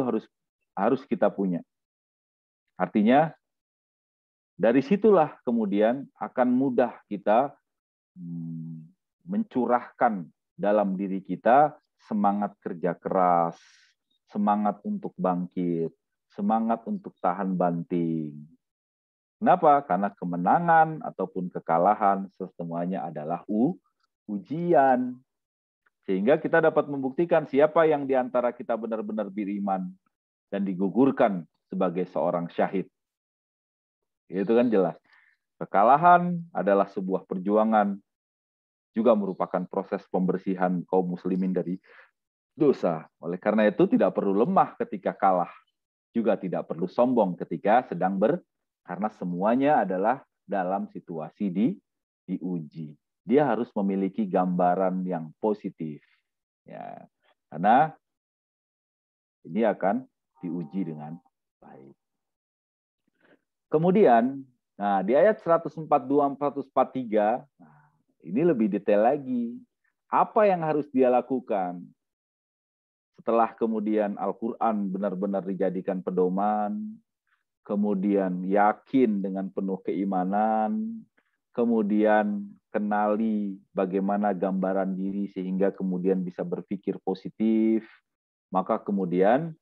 harus kita punya. Artinya dari situlah kemudian akan mudah kita mencurahkan dalam diri kita semangat kerja keras, semangat untuk bangkit, semangat untuk tahan banting. Kenapa? Karena kemenangan ataupun kekalahan semuanya adalah ujian. Sehingga kita dapat membuktikan siapa yang di antara kita benar-benar beriman dan digugurkan sebagai seorang syahid. Itu kan jelas. Kekalahan adalah sebuah perjuangan, juga merupakan proses pembersihan kaum muslimin dari dosa. Oleh karena itu tidak perlu lemah ketika kalah. Juga tidak perlu sombong ketika sedang karena semuanya adalah dalam situasi diuji. Dia harus memiliki gambaran yang positif. Ya, karena ini akan diuji dengan baik. Kemudian, di ayat 142-143, ini lebih detail lagi. Apa yang harus dia lakukan? Setelah kemudian Al-Quran benar-benar dijadikan pedoman, kemudian yakin dengan penuh keimanan, kemudian kenali bagaimana gambaran diri sehingga kemudian bisa berpikir positif, maka kemudian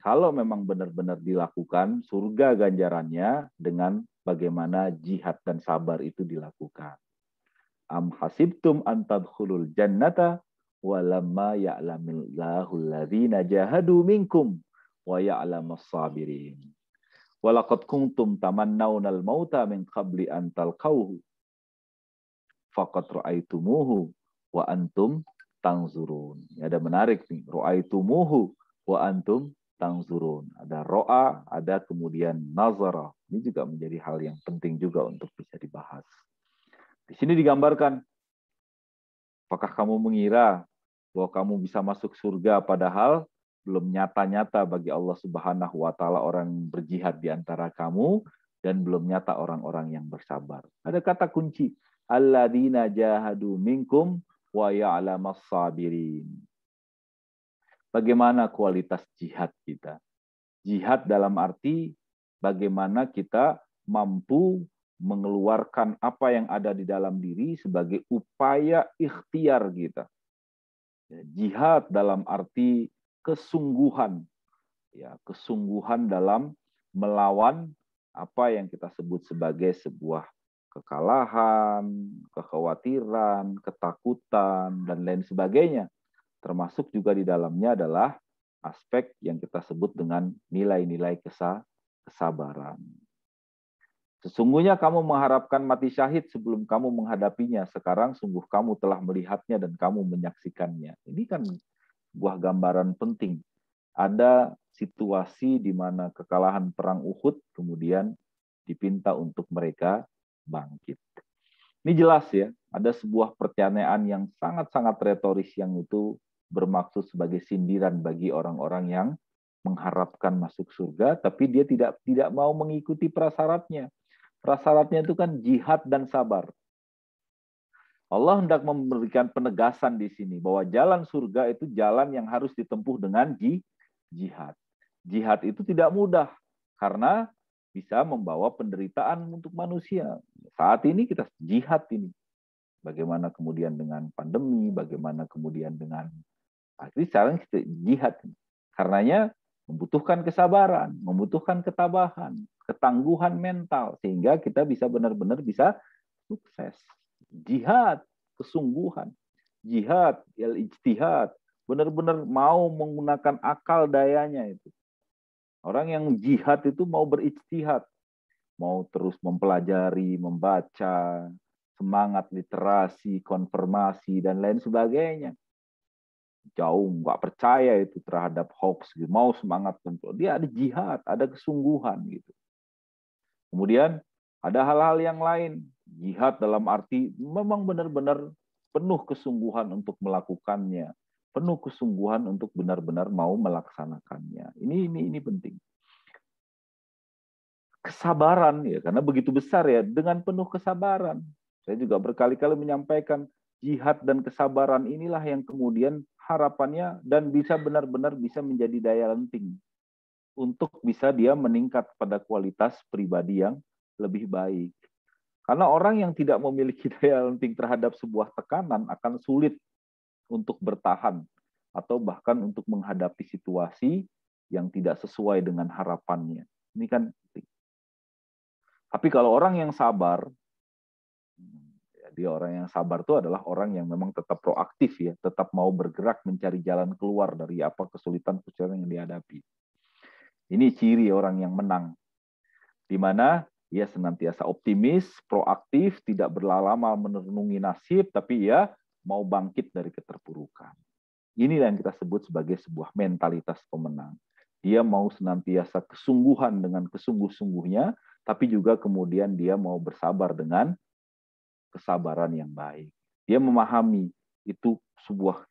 kalau memang benar-benar dilakukan, surga ganjarannya dengan bagaimana jihad dan sabar itu dilakukan. Am hasibtum an tadkhulul jannata walamma ya'lamillahu alladhina jahadu minkum wa ya'lamas sabirin. Walaqad kuntum tamannawnal mauta min qabli an talqauhu faqad ra'aitumuhu wa antum tanzurun. Ada menarik nih, ra'aitumuhu wa antum tanzurun. Ada ro'a, ada kemudian nazara. Ini juga menjadi hal yang penting juga untuk bisa dibahas. Di sini digambarkan, apakah kamu mengira bahwa kamu bisa masuk surga padahal belum nyata-nyata bagi Allah Subhanahu wa taala orang berjihad di antara kamu dan belum nyata orang-orang yang bersabar. Ada kata kunci, alladzina jahadu minkum wa ya'lamas sabirin. Bagaimana kualitas jihad kita? Jihad dalam arti bagaimana kita mampu mengeluarkan apa yang ada di dalam diri sebagai upaya ikhtiar kita. Jihad dalam arti kesungguhan, ya, kesungguhan dalam melawan apa yang kita sebut sebagai sebuah kekalahan, kekhawatiran, ketakutan, dan lain sebagainya. Termasuk juga di dalamnya adalah aspek yang kita sebut dengan nilai-nilai kesabaran. Sesungguhnya kamu mengharapkan mati syahid sebelum kamu menghadapinya. Sekarang sungguh kamu telah melihatnya dan kamu menyaksikannya. Ini kan sebuah gambaran penting. Ada situasi di mana kekalahan perang Uhud kemudian dipinta untuk mereka bangkit. Ini jelas ya, ada sebuah pertanyaan yang sangat-sangat retoris yang itu bermaksud sebagai sindiran bagi orang-orang yang mengharapkan masuk surga, tapi dia tidak mau mengikuti prasyaratnya. Prasyaratnya itu kan jihad dan sabar. Allah hendak memberikan penegasan di sini bahwa jalan surga itu jalan yang harus ditempuh dengan jihad. Jihad itu tidak mudah karena bisa membawa penderitaan untuk manusia. Saat ini kita jihad ini. Bagaimana kemudian dengan pandemi, bagaimana kemudian dengan sekarang kita jihad. Karenanya membutuhkan kesabaran, membutuhkan ketabahan, ketangguhan mental sehingga kita bisa benar-benar bisa sukses. Jihad, kesungguhan. Jihad, ijtihad, benar-benar mau menggunakan akal dayanya itu. Orang yang jihad itu mau berijtihad, mau terus mempelajari, membaca, semangat literasi, konfirmasi, dan lain sebagainya. Jauh nggak percaya itu terhadap hoax, mau semangat kontrol. Dia ada jihad, ada kesungguhan gitu. Kemudian ada hal-hal yang lain. Jihad dalam arti memang benar-benar penuh kesungguhan untuk melakukannya, penuh kesungguhan untuk benar-benar mau melaksanakannya. Ini penting. Kesabaran ya, karena begitu besar ya, dengan penuh kesabaran. Saya juga berkali-kali menyampaikan jihad dan kesabaran inilah yang kemudian harapannya dan bisa benar-benar bisa menjadi daya lenting untuk bisa dia meningkat pada kualitas pribadi yang lebih baik. Karena orang yang tidak memiliki daya lenting terhadap sebuah tekanan akan sulit untuk bertahan atau bahkan untuk menghadapi situasi yang tidak sesuai dengan harapannya. Ini kan penting. Tapi kalau orang yang sabar, dia orang yang sabar itu adalah orang yang memang tetap proaktif ya, tetap mau bergerak mencari jalan keluar dari apa kesulitan-kesulitan yang dihadapi. Ini ciri orang yang menang, di mana ia senantiasa optimis, proaktif, tidak berlama-lama merenungi nasib, tapi ia mau bangkit dari keterpurukan. Inilah yang kita sebut sebagai sebuah mentalitas pemenang. Dia mau senantiasa kesungguhan dengan kesungguh-sungguhnya, tapi juga kemudian dia mau bersabar dengan kesabaran yang baik. Dia memahami itu sebuah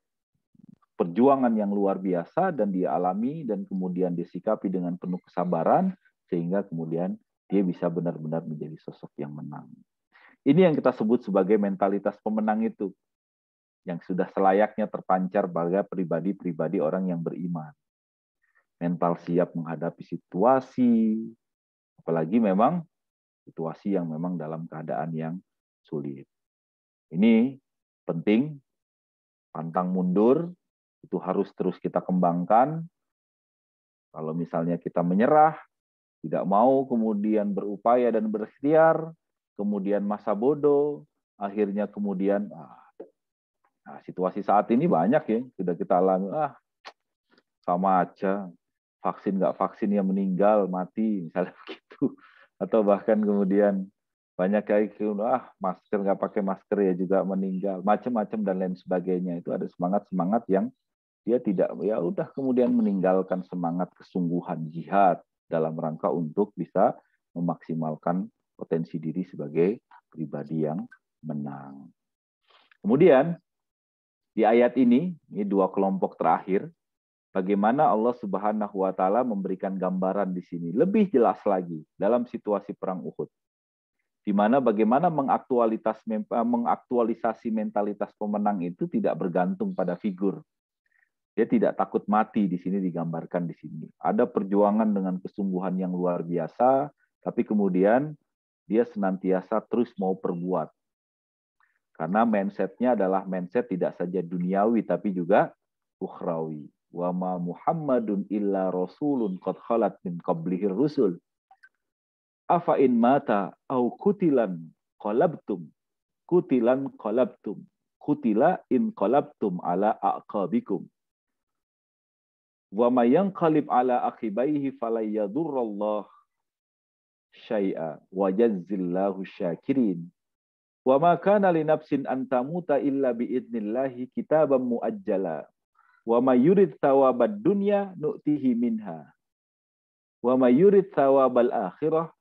perjuangan yang luar biasa dan dia alami dan kemudian disikapi dengan penuh kesabaran sehingga kemudian dia bisa benar-benar menjadi sosok yang menang. Ini yang kita sebut sebagai mentalitas pemenang itu yang sudah selayaknya terpancar pada pribadi-pribadi orang yang beriman. Mental siap menghadapi situasi, apalagi memang situasi yang memang dalam keadaan yang sulit. Ini penting, pantang mundur, itu harus terus kita kembangkan. Kalau misalnya kita menyerah, tidak mau kemudian berupaya dan berikhtiar, kemudian masa bodoh, akhirnya kemudian, situasi saat ini banyak ya, sudah kita alami, sama aja, vaksin nggak vaksin ya meninggal, mati, misalnya begitu. Atau bahkan kemudian, banyak kayak masker nggak pakai masker ya juga meninggal, macam-macam dan lain sebagainya. Itu ada semangat yang dia tidak ya udah kemudian meninggalkan semangat kesungguhan jihad dalam rangka untuk bisa memaksimalkan potensi diri sebagai pribadi yang menang. Kemudian di ayat ini dua kelompok terakhir, bagaimana Allah Subhanahu wa taala memberikan gambaran di sini lebih jelas lagi dalam situasi perang Uhud. Di mana bagaimana mengaktualisasi mentalitas pemenang itu tidak bergantung pada figur. Dia tidak takut mati di sini digambarkan di sini. Ada perjuangan dengan kesungguhan yang luar biasa, tapi kemudian dia senantiasa terus mau perbuat. Karena mindset-nya adalah mindset tidak saja duniawi tapi juga ukhrawi. Wa ma Muhammadun illa rasulun qad khalat min qablihir rusul. Afa in mata au kutilan qalabtum qutila in qalabtum ala aqabikum. Wa may yanqalib ala aqibaihi falayadurrallah syai'a wa jazzillahu syakirin. Wa ma kana li nafsin an tamuta illa bi idnillahi kitaban muajjala. Wa may yurid thawabad dunya nu'tihi minha. Wa may yurid thawabal akhirah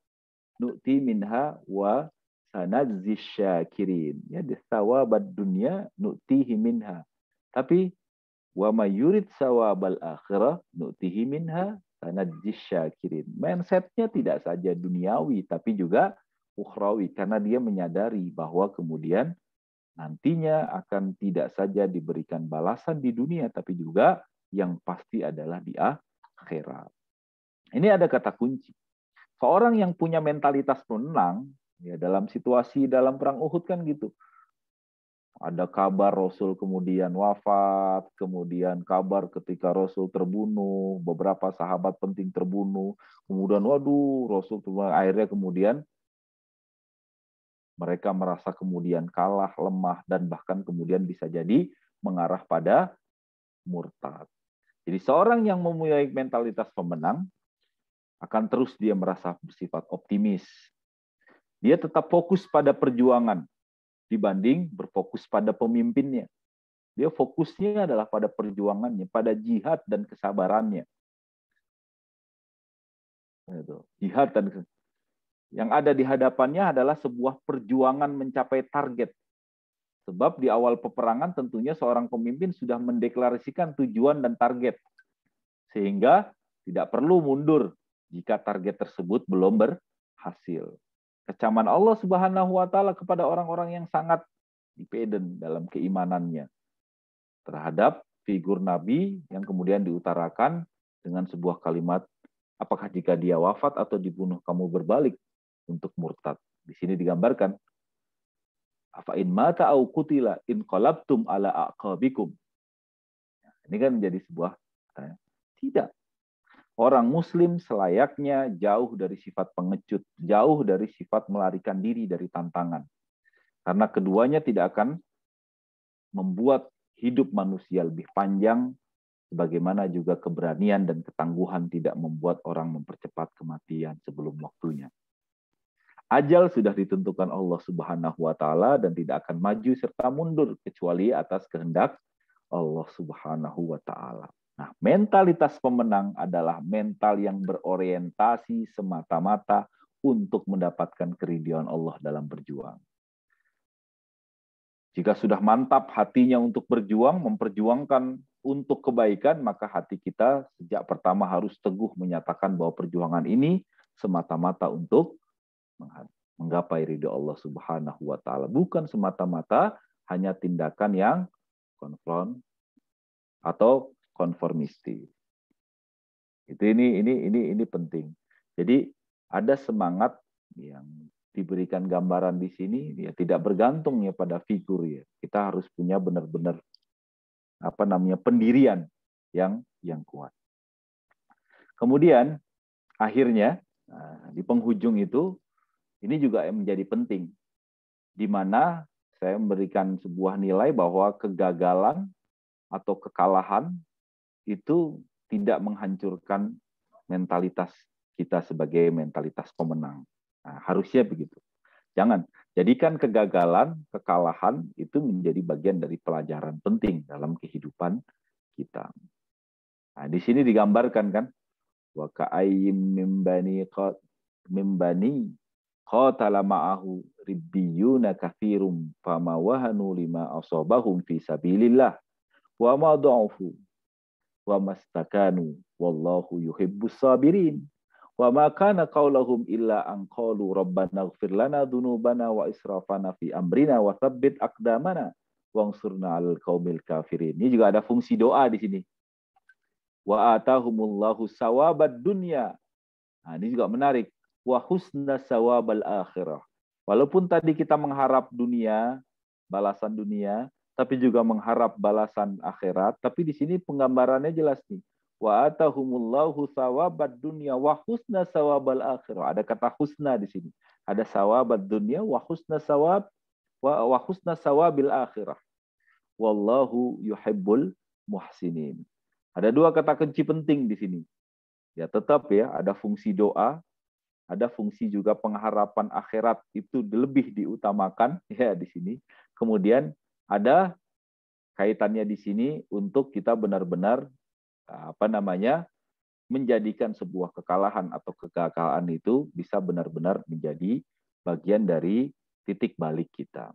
nu'ti minha wa sanadzis syakirin. Ya, thawabad dunya nu'tihi minha. Tapi wa may yurid thawabal akhirah nu'tihi minha sanadzis syakirin. Mindsetnya tidak saja duniawi tapi juga ukhrawi, karena dia menyadari bahwa kemudian nantinya akan tidak saja diberikan balasan di dunia, tapi juga yang pasti adalah di akhirat. Ini ada kata kunci. Seorang yang punya mentalitas pemenang, ya dalam situasi dalam perang Uhud kan gitu. Ada kabar Rasul kemudian wafat, kemudian kabar ketika Rasul terbunuh, beberapa sahabat penting terbunuh, kemudian waduh Rasul terbunuh, akhirnya kemudian mereka merasa kemudian kalah, lemah, dan bahkan kemudian bisa jadi mengarah pada murtad. Jadi seorang yang mempunyai mentalitas pemenang akan terus dia merasa bersifat optimis. Dia tetap fokus pada perjuangan dibanding berfokus pada pemimpinnya. Dia fokusnya adalah pada perjuangannya, pada jihad dan kesabarannya. Jihad dan yang ada di hadapannya adalah sebuah perjuangan mencapai target. Sebab di awal peperangan tentunya seorang pemimpin sudah mendeklarasikan tujuan dan target. Sehingga tidak perlu mundur jika target tersebut belum berhasil. Kecaman Allah Subhanahu wa taala kepada orang-orang yang sangat dependent dalam keimanannya terhadap figur Nabi yang kemudian diutarakan dengan sebuah kalimat, apakah jika dia wafat atau dibunuh kamu berbalik untuk murtad. Di sini digambarkan, afa in mata au qutila in qalabtum ala aqabikum. Ini kan menjadi sebuah tidak. Orang muslim selayaknya jauh dari sifat pengecut, jauh dari sifat melarikan diri dari tantangan. Karena keduanya tidak akan membuat hidup manusia lebih panjang, sebagaimana juga keberanian dan ketangguhan tidak membuat orang mempercepat kematian sebelum waktunya. Ajal sudah ditentukan Allah Subhanahu wa taala dan tidak akan maju serta mundur kecuali atas kehendak Allah Subhanahu wa taala. Nah, mentalitas pemenang adalah mental yang berorientasi semata-mata untuk mendapatkan keridhaan Allah dalam berjuang. Jika sudah mantap hatinya untuk berjuang, memperjuangkan untuk kebaikan, maka hati kita sejak pertama harus teguh menyatakan bahwa perjuangan ini semata-mata untuk menggapai ridho Allah Subhanahu wa taala, bukan semata-mata hanya tindakan yang konfront atau konformistis. Ini penting. Jadi ada semangat yang diberikan gambaran di sini, ya tidak bergantung ya pada figur ya. Kita harus punya benar-benar pendirian yang kuat. Kemudian akhirnya di penghujung itu ini juga menjadi penting, di mana saya memberikan sebuah nilai bahwa kegagalan atau kekalahan itu tidak menghancurkan mentalitas kita sebagai mentalitas pemenang. Nah, harusnya begitu. Jangan jadikan kegagalan, kekalahan itu menjadi bagian dari pelajaran penting dalam kehidupan kita. Nah, di sini digambarkan kan, wa ka'ayyim min bani qatala ma'ahu ribbiyuna katsirum fama wahanu lima asabahum fi sabilillah wa ma dha'ufu wa mastakanu wallahu yuhibbus sabirin wa ma kana qaulahum illa an qalu rabbana ighfir lana dhunubana wa israfana fi amrina wa tsabbit aqdamana wansurna 'alal qaumil kafirin. Ini juga ada fungsi doa di sini. Wa atahumullahu sawabad dunya. Nah, ini juga menarik. Wa husna sawabal akhirah. Walaupun tadi kita mengharap dunia, balasan dunia, tapi juga mengharap balasan akhirat, tapi di sini penggambarannya jelas nih. Wa atahumullahu sawabad dunya wa husna sawabal akhirah. Ada kata husna di sini. Ada sawabad dunya wa husna sawab wa husna sawabil akhirah. wallahu yuhibbul muhsinin. Ada dua kata kunci penting di sini. Ya, tetap ya, ada fungsi doa, ada fungsi juga pengharapan akhirat, itu lebih diutamakan ya di sini. Kemudian ada kaitannya di sini untuk kita benar-benar menjadikan sebuah kekalahan atau kegagalan itu bisa benar-benar menjadi bagian dari titik balik kita.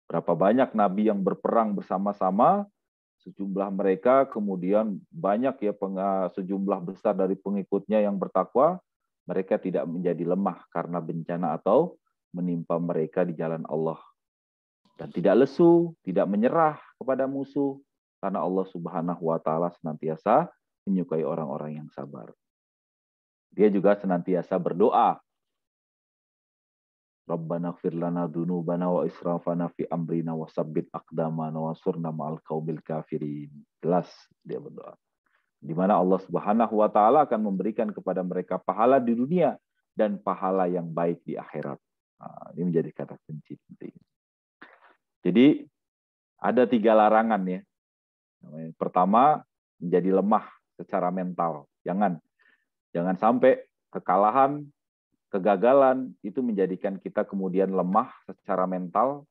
Berapa banyak nabi yang berperang bersama-sama, sejumlah mereka kemudian banyak ya sejumlah besar dari pengikutnya yang bertakwa, mereka tidak menjadi lemah karena bencana atau menimpa mereka di jalan Allah. Dan tidak lesu, tidak menyerah kepada musuh, karena Allah Subhanahu wa Ta'ala senantiasa menyukai orang-orang yang sabar. Dia juga senantiasa berdoa. Rabbana ighfir lana dzunubana wa israfana fi amrina wa tsabbit aqdamana wansurna ma'al qaumil kafirin. Jelas dia berdoa. Di mana Allah Subhanahu wa Ta'ala akan memberikan kepada mereka pahala di dunia dan pahala yang baik di akhirat. Nah, ini menjadi kata kunci penting. Jadi ada 3 larangan ya. Pertama, menjadi lemah secara mental. Jangan sampai kekalahan, kegagalan itu menjadikan kita kemudian lemah secara mental,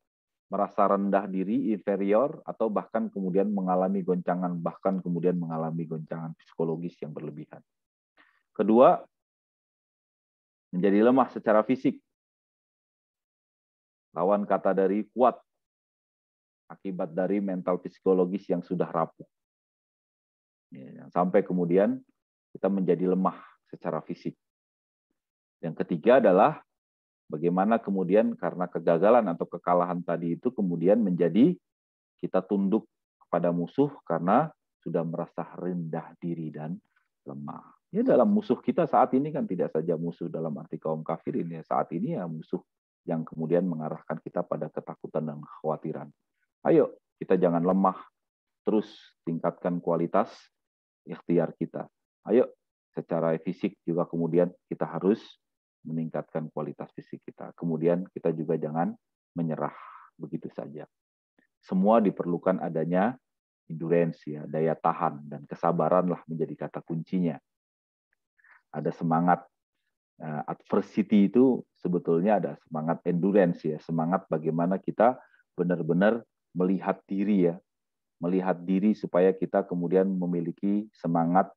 merasa rendah diri, inferior, atau bahkan kemudian mengalami goncangan, psikologis yang berlebihan. Kedua, menjadi lemah secara fisik. Lawan kata dari kuat, akibat dari mental psikologis yang sudah rapuh. Sampai kemudian kita menjadi lemah secara fisik. Yang ketiga adalah bagaimana kemudian karena kegagalan atau kekalahan tadi itu kemudian menjadi kita tunduk kepada musuh karena sudah merasa rendah diri dan lemah. Ya, dalam musuh kita saat ini kan tidak saja musuh dalam arti kaum kafirin ya, saat ini ya musuh yang kemudian mengarahkan kita pada ketakutan dan kekhawatiran. Ayo, kita jangan lemah, terus tingkatkan kualitas ikhtiar kita. Ayo, secara fisik juga kemudian kita harus meningkatkan kualitas fisik kita. Kemudian kita juga jangan menyerah begitu saja. Semua diperlukan adanya endurance ya, daya tahan dan kesabaranlah menjadi kata kuncinya. Ada semangat adversity itu sebetulnya ada semangat endurance ya, semangat bagaimana kita benar-benar melihat diri ya, melihat diri supaya kita kemudian memiliki semangat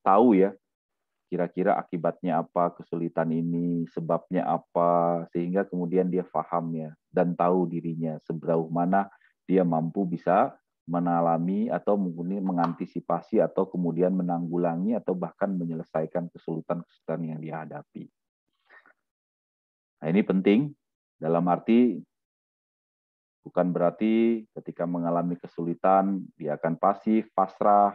tahu ya kira-kira akibatnya apa kesulitan ini, sebabnya apa, sehingga kemudian dia paham ya dan tahu dirinya seberapa mana dia mampu bisa mengalami atau mungkin mengantisipasi atau kemudian menanggulangi atau bahkan menyelesaikan kesulitan-kesulitan yang dihadapi. Nah, ini penting dalam arti bukan berarti ketika mengalami kesulitan dia akan pasif, pasrah,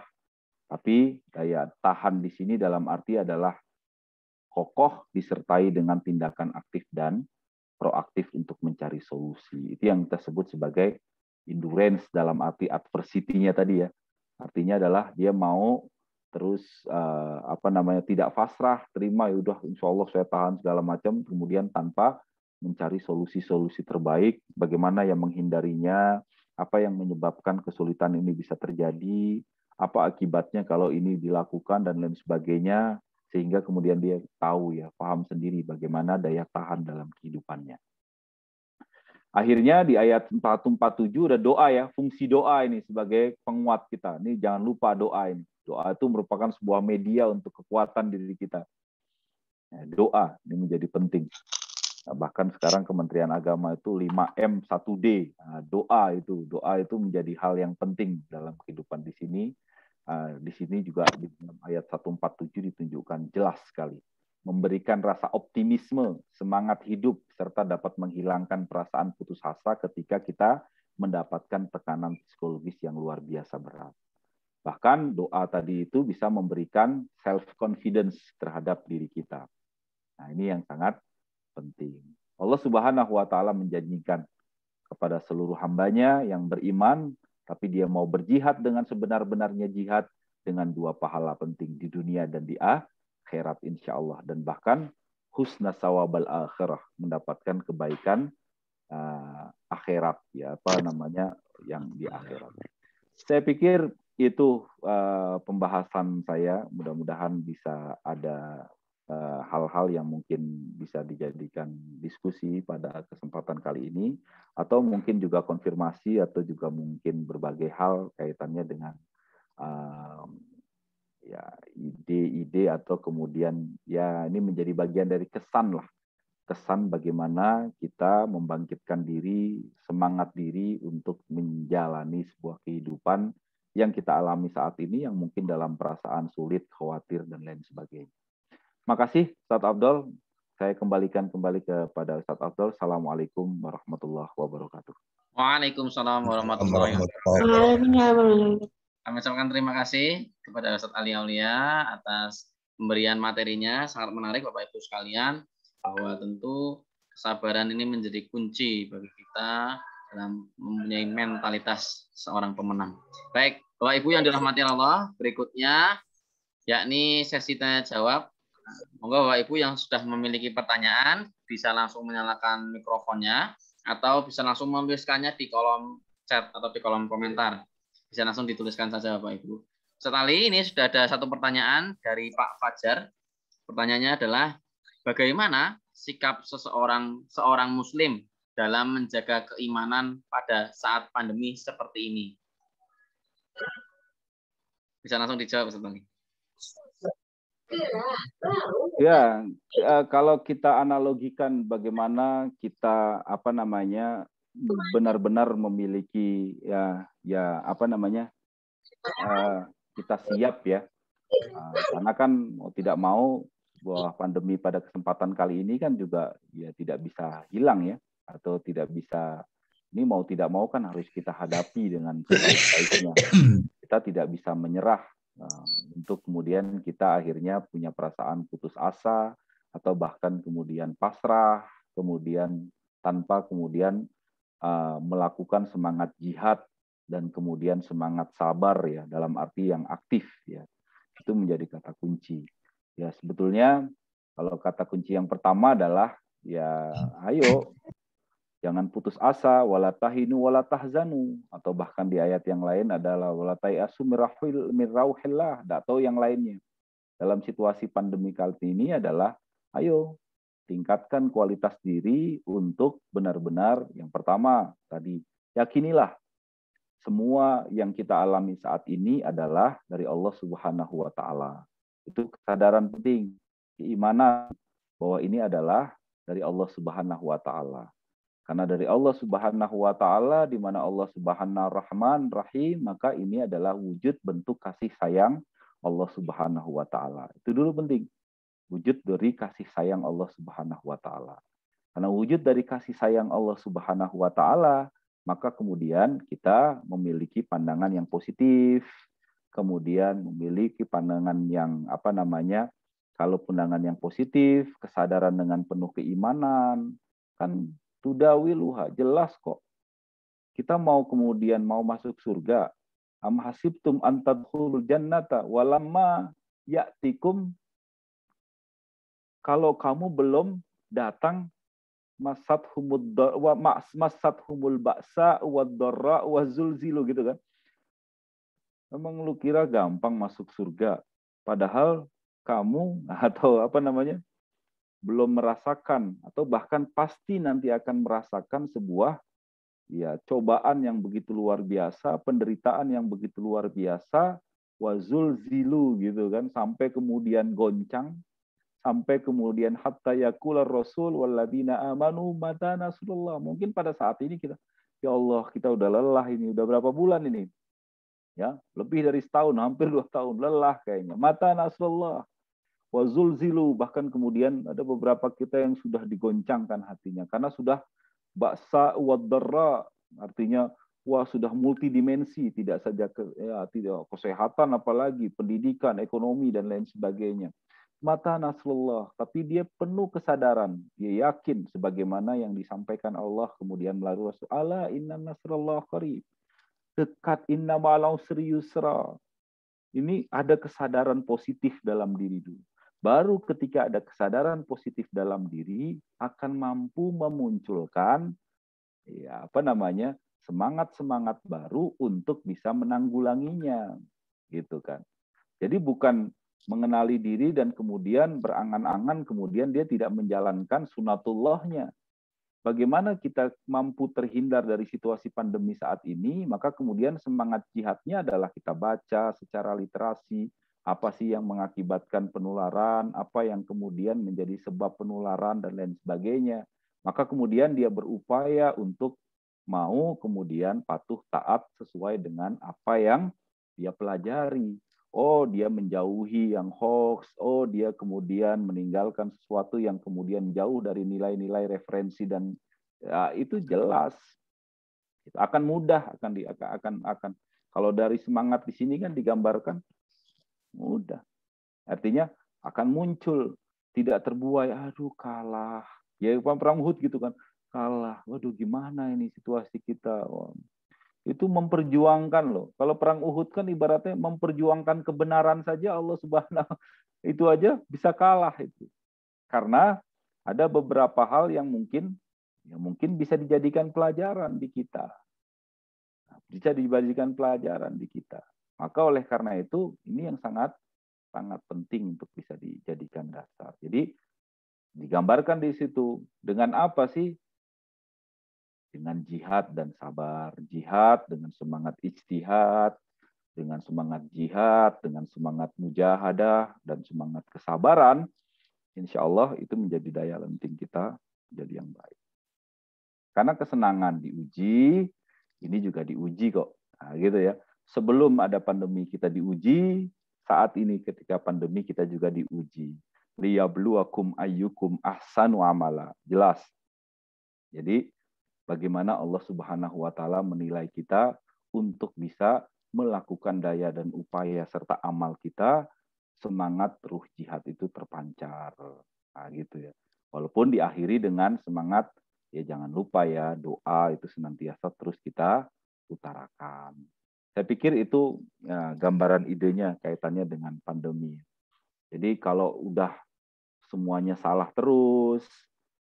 tapi daya tahan di sini dalam arti adalah kokoh disertai dengan tindakan aktif dan proaktif untuk mencari solusi. Itu yang kita sebut sebagai endurance dalam arti adversity-nya tadi ya. Artinya adalah dia mau terus tidak pasrah, terima ya udah insya Allah saya tahan segala macam, kemudian tanpa mencari solusi-solusi terbaik, bagaimana yang menghindarinya, apa yang menyebabkan kesulitan ini bisa terjadi, apa akibatnya kalau ini dilakukan dan lain sebagainya, sehingga kemudian dia tahu ya, paham sendiri bagaimana daya tahan dalam kehidupannya. Akhirnya di ayat 447 ada doa ya, fungsi doa ini sebagai penguat kita. Ini jangan lupa doa ini. Doa itu merupakan sebuah media untuk kekuatan diri kita. Doa ini menjadi penting. Nah, bahkan sekarang Kementerian Agama itu 5M 1D. Nah, doa itu menjadi hal yang penting dalam kehidupan di sini. Di sini juga di ayat 147 ditunjukkan jelas sekali. Memberikan rasa optimisme, semangat hidup, serta dapat menghilangkan perasaan putus asa ketika kita mendapatkan tekanan psikologis yang luar biasa berat. Bahkan doa tadi itu bisa memberikan self-confidence terhadap diri kita. Nah, ini yang sangat penting. Allah Subhanahu wa Ta'ala menjanjikan kepada seluruh hambanya yang beriman, tapi dia mau berjihad dengan sebenar-benarnya jihad dengan 2 pahala penting di dunia dan di akhirat insya Allah. Dan bahkan husna sawabal akhirah, mendapatkan kebaikan akhirat, ya apa namanya yang di akhirat. Saya pikir itu pembahasan saya. Mudah-mudahan bisa ada hal-hal yang mungkin bisa dijadikan diskusi pada kesempatan kali ini, atau mungkin juga konfirmasi, atau juga mungkin berbagai hal kaitannya dengan ya ide-ide, atau kemudian ya ini menjadi bagian dari kesan lah, kesan bagaimana kita membangkitkan diri, semangat diri untuk menjalani sebuah kehidupan yang kita alami saat ini, yang mungkin dalam perasaan sulit, khawatir, dan lain sebagainya. Makasih Ustaz Afdol. Saya kembalikan kepada Ustaz Afdol. Assalamualaikum warahmatullahi wabarakatuh. Waalaikumsalam warahmatullahi wabarakatuh. Kami ucapkan terima kasih kepada Ustaz Ali Aulia atas pemberian materinya, sangat menarik Bapak Ibu sekalian, bahwa tentu kesabaran ini menjadi kunci bagi kita dalam mempunyai mentalitas seorang pemenang. Baik, Bapak Ibu yang dirahmati Allah, berikutnya yakni sesi tanya jawab. Monggo Bapak Ibu yang sudah memiliki pertanyaan bisa langsung menyalakan mikrofonnya, atau bisa langsung menuliskannya di kolom chat atau di kolom komentar. Bisa langsung dituliskan saja Bapak Ibu. Setelah ini sudah ada satu pertanyaan dari Pak Fajar. Pertanyaannya adalah, bagaimana sikap seorang muslim dalam menjaga keimanan pada saat pandemi seperti ini? Bisa langsung dijawab Ustaz Ali. Ya, kalau kita analogikan bagaimana kita benar-benar memiliki kita siap ya, karena kan mau tidak mau bahwa pandemi pada kesempatan kali ini kan juga ya tidak bisa hilang ya, atau tidak bisa, ini mau tidak mau kan harus kita hadapi dengan sebaik-baiknya. Kita tidak bisa menyerah untuk kemudian kita akhirnya punya perasaan putus asa, atau bahkan kemudian pasrah, kemudian tanpa kemudian melakukan semangat jihad dan kemudian semangat sabar ya, dalam arti yang aktif ya. Itu menjadi kata kunci. Ya sebetulnya kalau kata kunci yang pertama adalah ya ayo jangan putus asa, wala tahinu wala tahzanu, atau bahkan di ayat yang lain adalah wala tayasu min rauhillah, atau yang lainnya. Dalam situasi pandemi kali ini adalah ayo tingkatkan kualitas diri untuk benar-benar yang pertama tadi, yakinilah semua yang kita alami saat ini adalah dari Allah Subhanahu wa taala. Itu kesadaran penting, keimanan bahwa ini adalah dari Allah Subhanahu wa taala. Karena dari Allah Subhanahu wa taala, di mana Allah Subhanahu Rahman Rahim, maka ini adalah wujud bentuk kasih sayang Allah Subhanahu wa taala. Itu dulu penting. Wujud dari kasih sayang Allah Subhanahu wa taala. Karena wujud dari kasih sayang Allah Subhanahu wa taala, maka kemudian kita memiliki pandangan yang positif, kemudian memiliki pandangan yang kalau pandangan yang positif, kesadaran dengan penuh keimanan, kan tudawiluha, jelas kok. Kita mau masuk surga. Am hasibtum an tadkhulul jannata walamma ya'tikum, kalau kamu belum datang masathumul ba'sa wad-dharra wazulzilu gitu kan. Memang lu kira gampang masuk surga, padahal kamu belum merasakan, atau bahkan pasti nanti akan merasakan sebuah ya cobaan yang begitu luar biasa, penderitaan yang begitu luar biasa, wazul zilu gitu kan, sampai kemudian goncang, sampai kemudian hatta yaqular rasul walladzina amanu mata nasrullah. Mungkin pada saat ini kita, ya Allah, kita udah lelah ini, udah berapa bulan ini? Ya, lebih dari setahun, hampir 2 tahun, lelah kayaknya. Mata nasrullah wazul zilu, bahkan kemudian ada beberapa kita yang sudah digoncangkan hatinya karena sudah ba'sa wad-dharra, artinya wah sudah multidimensi, tidak saja tidak kesehatan, apalagi pendidikan, ekonomi dan lain sebagainya. Mata nasrullah, tapi dia penuh kesadaran, dia yakin sebagaimana yang disampaikan Allah kemudian melalui Rasul, ala inna nasrullah qarib, dekat, inna ma'al usri yusra. Ini ada kesadaran positif dalam diri dulu. Baru ketika ada kesadaran positif dalam diri, akan mampu memunculkan ya apa namanya, semangat baru untuk bisa menanggulanginya, gitu kan. Jadi bukan mengenali diri dan kemudian berangan-angan, kemudian dia tidak menjalankan sunatullahnya. Bagaimana kita mampu terhindar dari situasi pandemi saat ini, maka kemudian semangat jihadnya adalah kita baca secara literasi, apa sih yang mengakibatkan penularan, apa yang kemudian menjadi sebab penularan, dan lain sebagainya. Maka kemudian dia berupaya untuk mau kemudian patuh taat sesuai dengan apa yang dia pelajari. Oh, dia menjauhi yang hoax. Oh, dia kemudian meninggalkan sesuatu yang kemudian jauh dari nilai-nilai referensi, dan ya, itu jelas. Itu akan mudah, akan kalau dari semangat di sini kan digambarkan mudah. Artinya akan muncul, tidak terbuai, aduh kalah. Ya perang Uhud gitu kan, kalah. Waduh gimana ini situasi kita. Wah, itu memperjuangkan loh. Kalau perang Uhud kan ibaratnya memperjuangkan kebenaran saja, Allah Subhanahu itu aja bisa kalah itu. Karena ada beberapa hal yang mungkin bisa dijadikan pelajaran di kita. Bisa dijadikan pelajaran di kita. Maka oleh karena itu ini yang sangat penting untuk bisa dijadikan dasar. Jadi digambarkan di situ dengan apa sih? Dengan jihad dan sabar. Jihad dengan semangat ijtihad, dengan semangat jihad, dengan semangat mujahadah, dan semangat kesabaran, insya Allah itu menjadi daya lenting kita jadi yang baik. Karena kesenangan diuji, ini juga diuji kok. Nah, gitu ya. Sebelum ada pandemi kita diuji, saat ini ketika pandemi kita juga diuji. Liyabluwakum ayyukum ahsanu amala. Jelas. Jadi bagaimana Allah Subhanahu wa taala menilai kita untuk bisa melakukan daya dan upaya serta amal kita, semangat ruh jihad itu terpancar. Nah, gitu ya. Walaupun diakhiri dengan semangat, ya jangan lupa ya doa itu senantiasa terus kita utarakan. Saya pikir itu ya, gambaran idenya kaitannya dengan pandemi. Jadi kalau udah semuanya salah terus,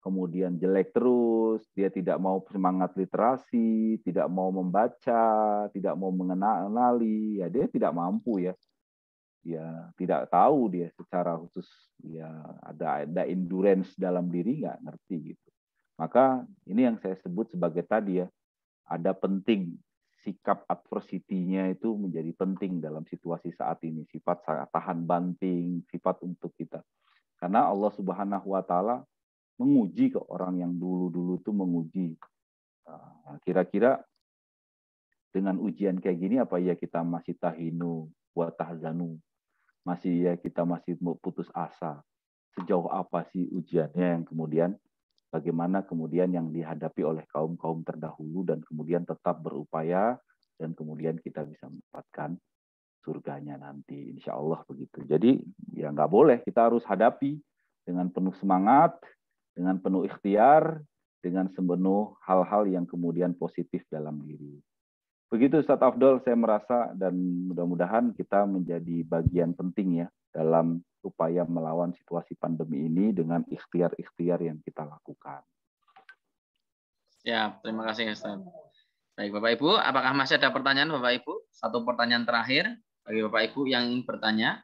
kemudian jelek terus, dia tidak mau semangat literasi, tidak mau membaca, tidak mau mengenali, ya dia tidak mampu ya. Ya tidak tahu dia secara khusus, ya ada endurance dalam diri, nggak ngerti gitu. Maka ini yang saya sebut sebagai tadi ya, ada penting sikap adversity-nya itu menjadi penting dalam situasi saat ini, sifat tahan banting, sifat untuk kita. Karena Allah Subhanahu wa taala menguji ke orang yang dulu-dulu itu menguji. Kira-kira dengan ujian kayak gini apa ya kita masih tahinu wa tahzanu? Masih ya kita masih mau putus asa. Sejauh apa sih ujiannya yang kemudian bagaimana kemudian yang dihadapi oleh kaum-kaum terdahulu dan kemudian tetap berupaya dan kemudian kita bisa mendapatkan surganya nanti, insya Allah begitu. Jadi ya nggak boleh, kita harus hadapi dengan penuh semangat, dengan penuh ikhtiar, dengan sepenuh hal-hal yang kemudian positif dalam diri. Begitu Ustaz Afdol, saya merasa dan mudah-mudahan kita menjadi bagian penting ya dalam upaya melawan situasi pandemi ini dengan ikhtiar-ikhtiar yang kita lakukan. Ya, terima kasih Ustaz. Baik Bapak Ibu, apakah masih ada pertanyaan Bapak Ibu? Satu pertanyaan terakhir bagi Bapak Ibu yang ingin bertanya.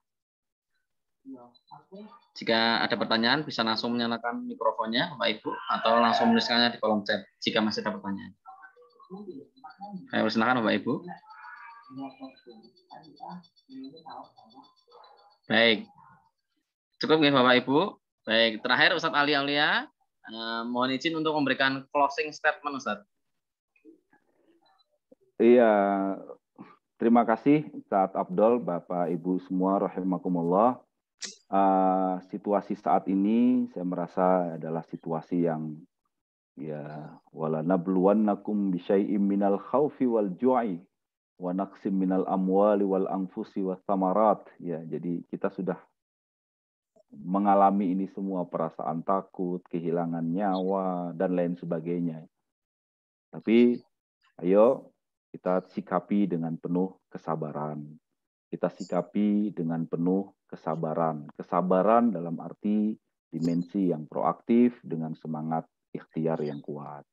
Jika ada pertanyaan bisa langsung menyalakan mikrofonnya Bapak Ibu atau langsung menuliskannya di kolom chat jika masih ada pertanyaan. Silakan Bapak Ibu. Baik. Cukup nih Bapak Ibu. Baik, terakhir Ustadz Ali Aulia, mohon izin untuk memberikan closing statement Ustadz. Iya, terima kasih Ustadz Afdol, Bapak Ibu semua rahimakumullah. Situasi saat ini saya merasa adalah situasi yang ya wala nabluwannakum bisyai'im minal khaufi wal ju'i wa naqsim minal amwali wal anfusi was samarat. Ya, jadi kita sudah mengalami ini semua, perasaan takut, kehilangan nyawa dan lain sebagainya. Tapi ayo kita sikapi dengan penuh kesabaran. Kita sikapi dengan penuh kesabaran. Kesabaran dalam arti dimensi yang proaktif dengan semangat ikhtiar yang kuat.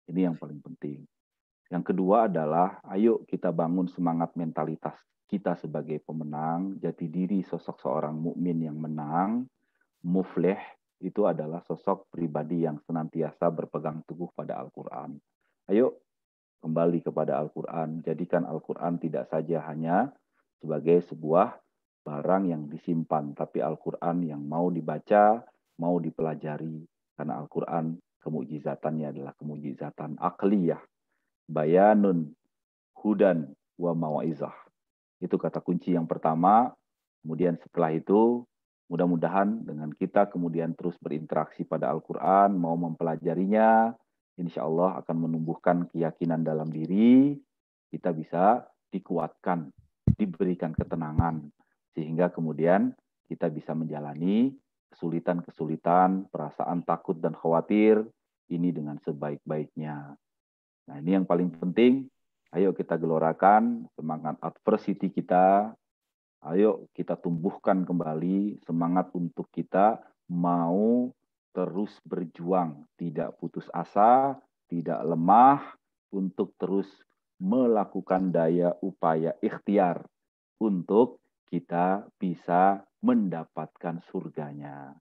Ini yang paling penting. Yang kedua adalah, ayo kita bangun semangat mentalitas kita sebagai pemenang, jati diri sosok seorang mukmin yang menang, muflih, itu adalah sosok pribadi yang senantiasa berpegang teguh pada Al-Quran. Ayo kembali kepada Al-Quran, jadikan Al-Quran tidak saja hanya sebagai sebuah barang yang disimpan, tapi Al-Quran yang mau dibaca, mau dipelajari, karena Al-Quran kemujizatannya adalah kemujizatan akliyah, bayanun, hudan, wa mau'izah. Itu kata kunci yang pertama. Kemudian setelah itu, mudah-mudahan dengan kita kemudian terus berinteraksi pada Al-Quran, mau mempelajarinya, insya Allah akan menumbuhkan keyakinan dalam diri, kita bisa dikuatkan, diberikan ketenangan, sehingga kemudian kita bisa menjalani kesulitan-kesulitan, perasaan takut dan khawatir, ini dengan sebaik-baiknya. Nah, ini yang paling penting. Ayo kita gelorakan semangat adversity kita. Ayo kita tumbuhkan kembali semangat untuk kita mau terus berjuang, tidak putus asa, tidak lemah, untuk terus melakukan daya upaya ikhtiar untuk kita bisa mendapatkan surganya.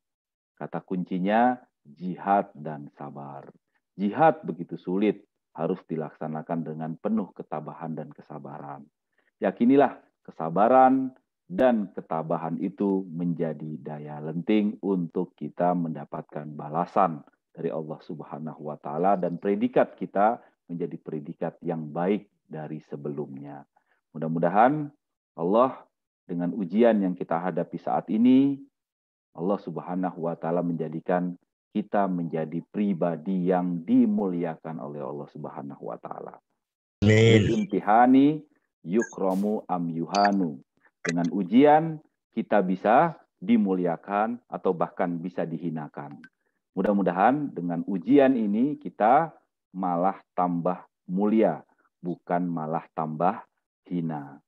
Kata kuncinya jihad dan sabar. Jihad begitu sulit, harus dilaksanakan dengan penuh ketabahan dan kesabaran. Yakinilah kesabaran dan ketabahan itu menjadi daya lenting untuk kita mendapatkan balasan dari Allah Subhanahu wa Ta'ala, dan predikat kita menjadi predikat yang baik dari sebelumnya. Mudah-mudahan Allah dengan ujian yang kita hadapi saat ini, Allah Subhanahu wa Ta'ala menjadikan kita menjadi pribadi yang dimuliakan oleh Allah Subhanahu wa Ta'ala. Amin. Imtihani yukramu am yuhanu. Dengan ujian kita bisa dimuliakan atau bahkan bisa dihinakan. Mudah-mudahan dengan ujian ini kita malah tambah mulia, bukan malah tambah hina.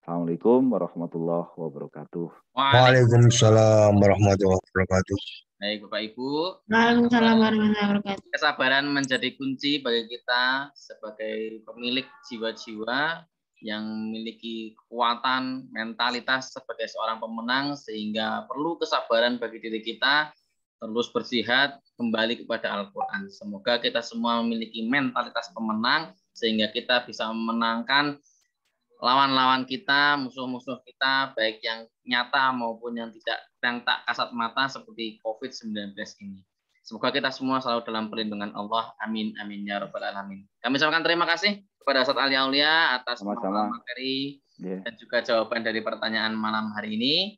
Assalamualaikum warahmatullahi wabarakatuh. Waalaikumsalam warahmatullahi wabarakatuh. Baik Bapak Ibu. Waalaikumsalam warahmatullahi wabarakatuh. Kesabaran menjadi kunci bagi kita sebagai pemilik jiwa-jiwa yang memiliki kekuatan mentalitas sebagai seorang pemenang, sehingga perlu kesabaran bagi diri kita terus berjihad kembali kepada Al-Quran. Semoga kita semua memiliki mentalitas pemenang sehingga kita bisa memenangkan lawan-lawan kita, musuh-musuh kita, baik yang nyata maupun yang tak kasat mata seperti COVID-19 ini. Semoga kita semua selalu dalam perlindungan Allah. Amin, amin, ya rabbal alamin. Kami sampaikan terima kasih kepada Ustaz Ali Aulia atas materi dan juga jawaban dari pertanyaan malam hari ini.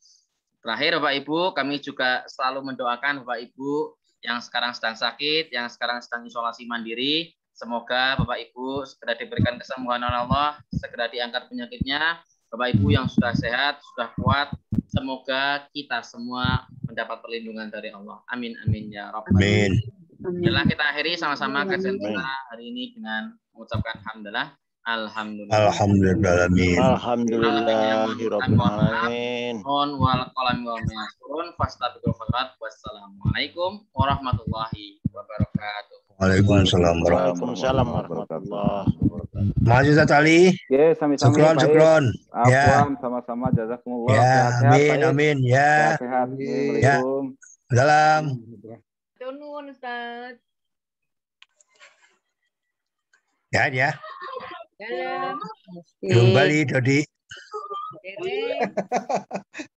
Terakhir Bapak Ibu, kami juga selalu mendoakan Bapak Ibu yang sekarang sedang sakit, yang sekarang sedang isolasi mandiri. Semoga Bapak Ibu segera diberikan kesembuhan oleh Allah, segera diangkat penyakitnya. Bapak Ibu yang sudah sehat, sudah kuat, semoga kita semua mendapat perlindungan dari Allah. Amin, amin, ya rabbal alamin. Baiklah, kita akhiri sama-sama kajian kita hari ini dengan mengucapkan alhamdulillah. Alhamdulillah. Alhamdulillahirrahmanirrahim. Alhamdulillahirrahmanirrahim. Wassalamualaikum warahmatullahi wabarakatuh. Waalaikumsalam Waalaikumsalam warahmatullahi wabarakatuh. Maju Ustaz Ali. Oke, sami-sami. Syukron. Ya. Sama-sama, jazakumullah. Ya, Sehat-sehat, amin, Pak. amin. Ya. Sehat. Ya. Salam. Tunun Ustaz. Ya, ya. Dalam. Kembali, Dodi.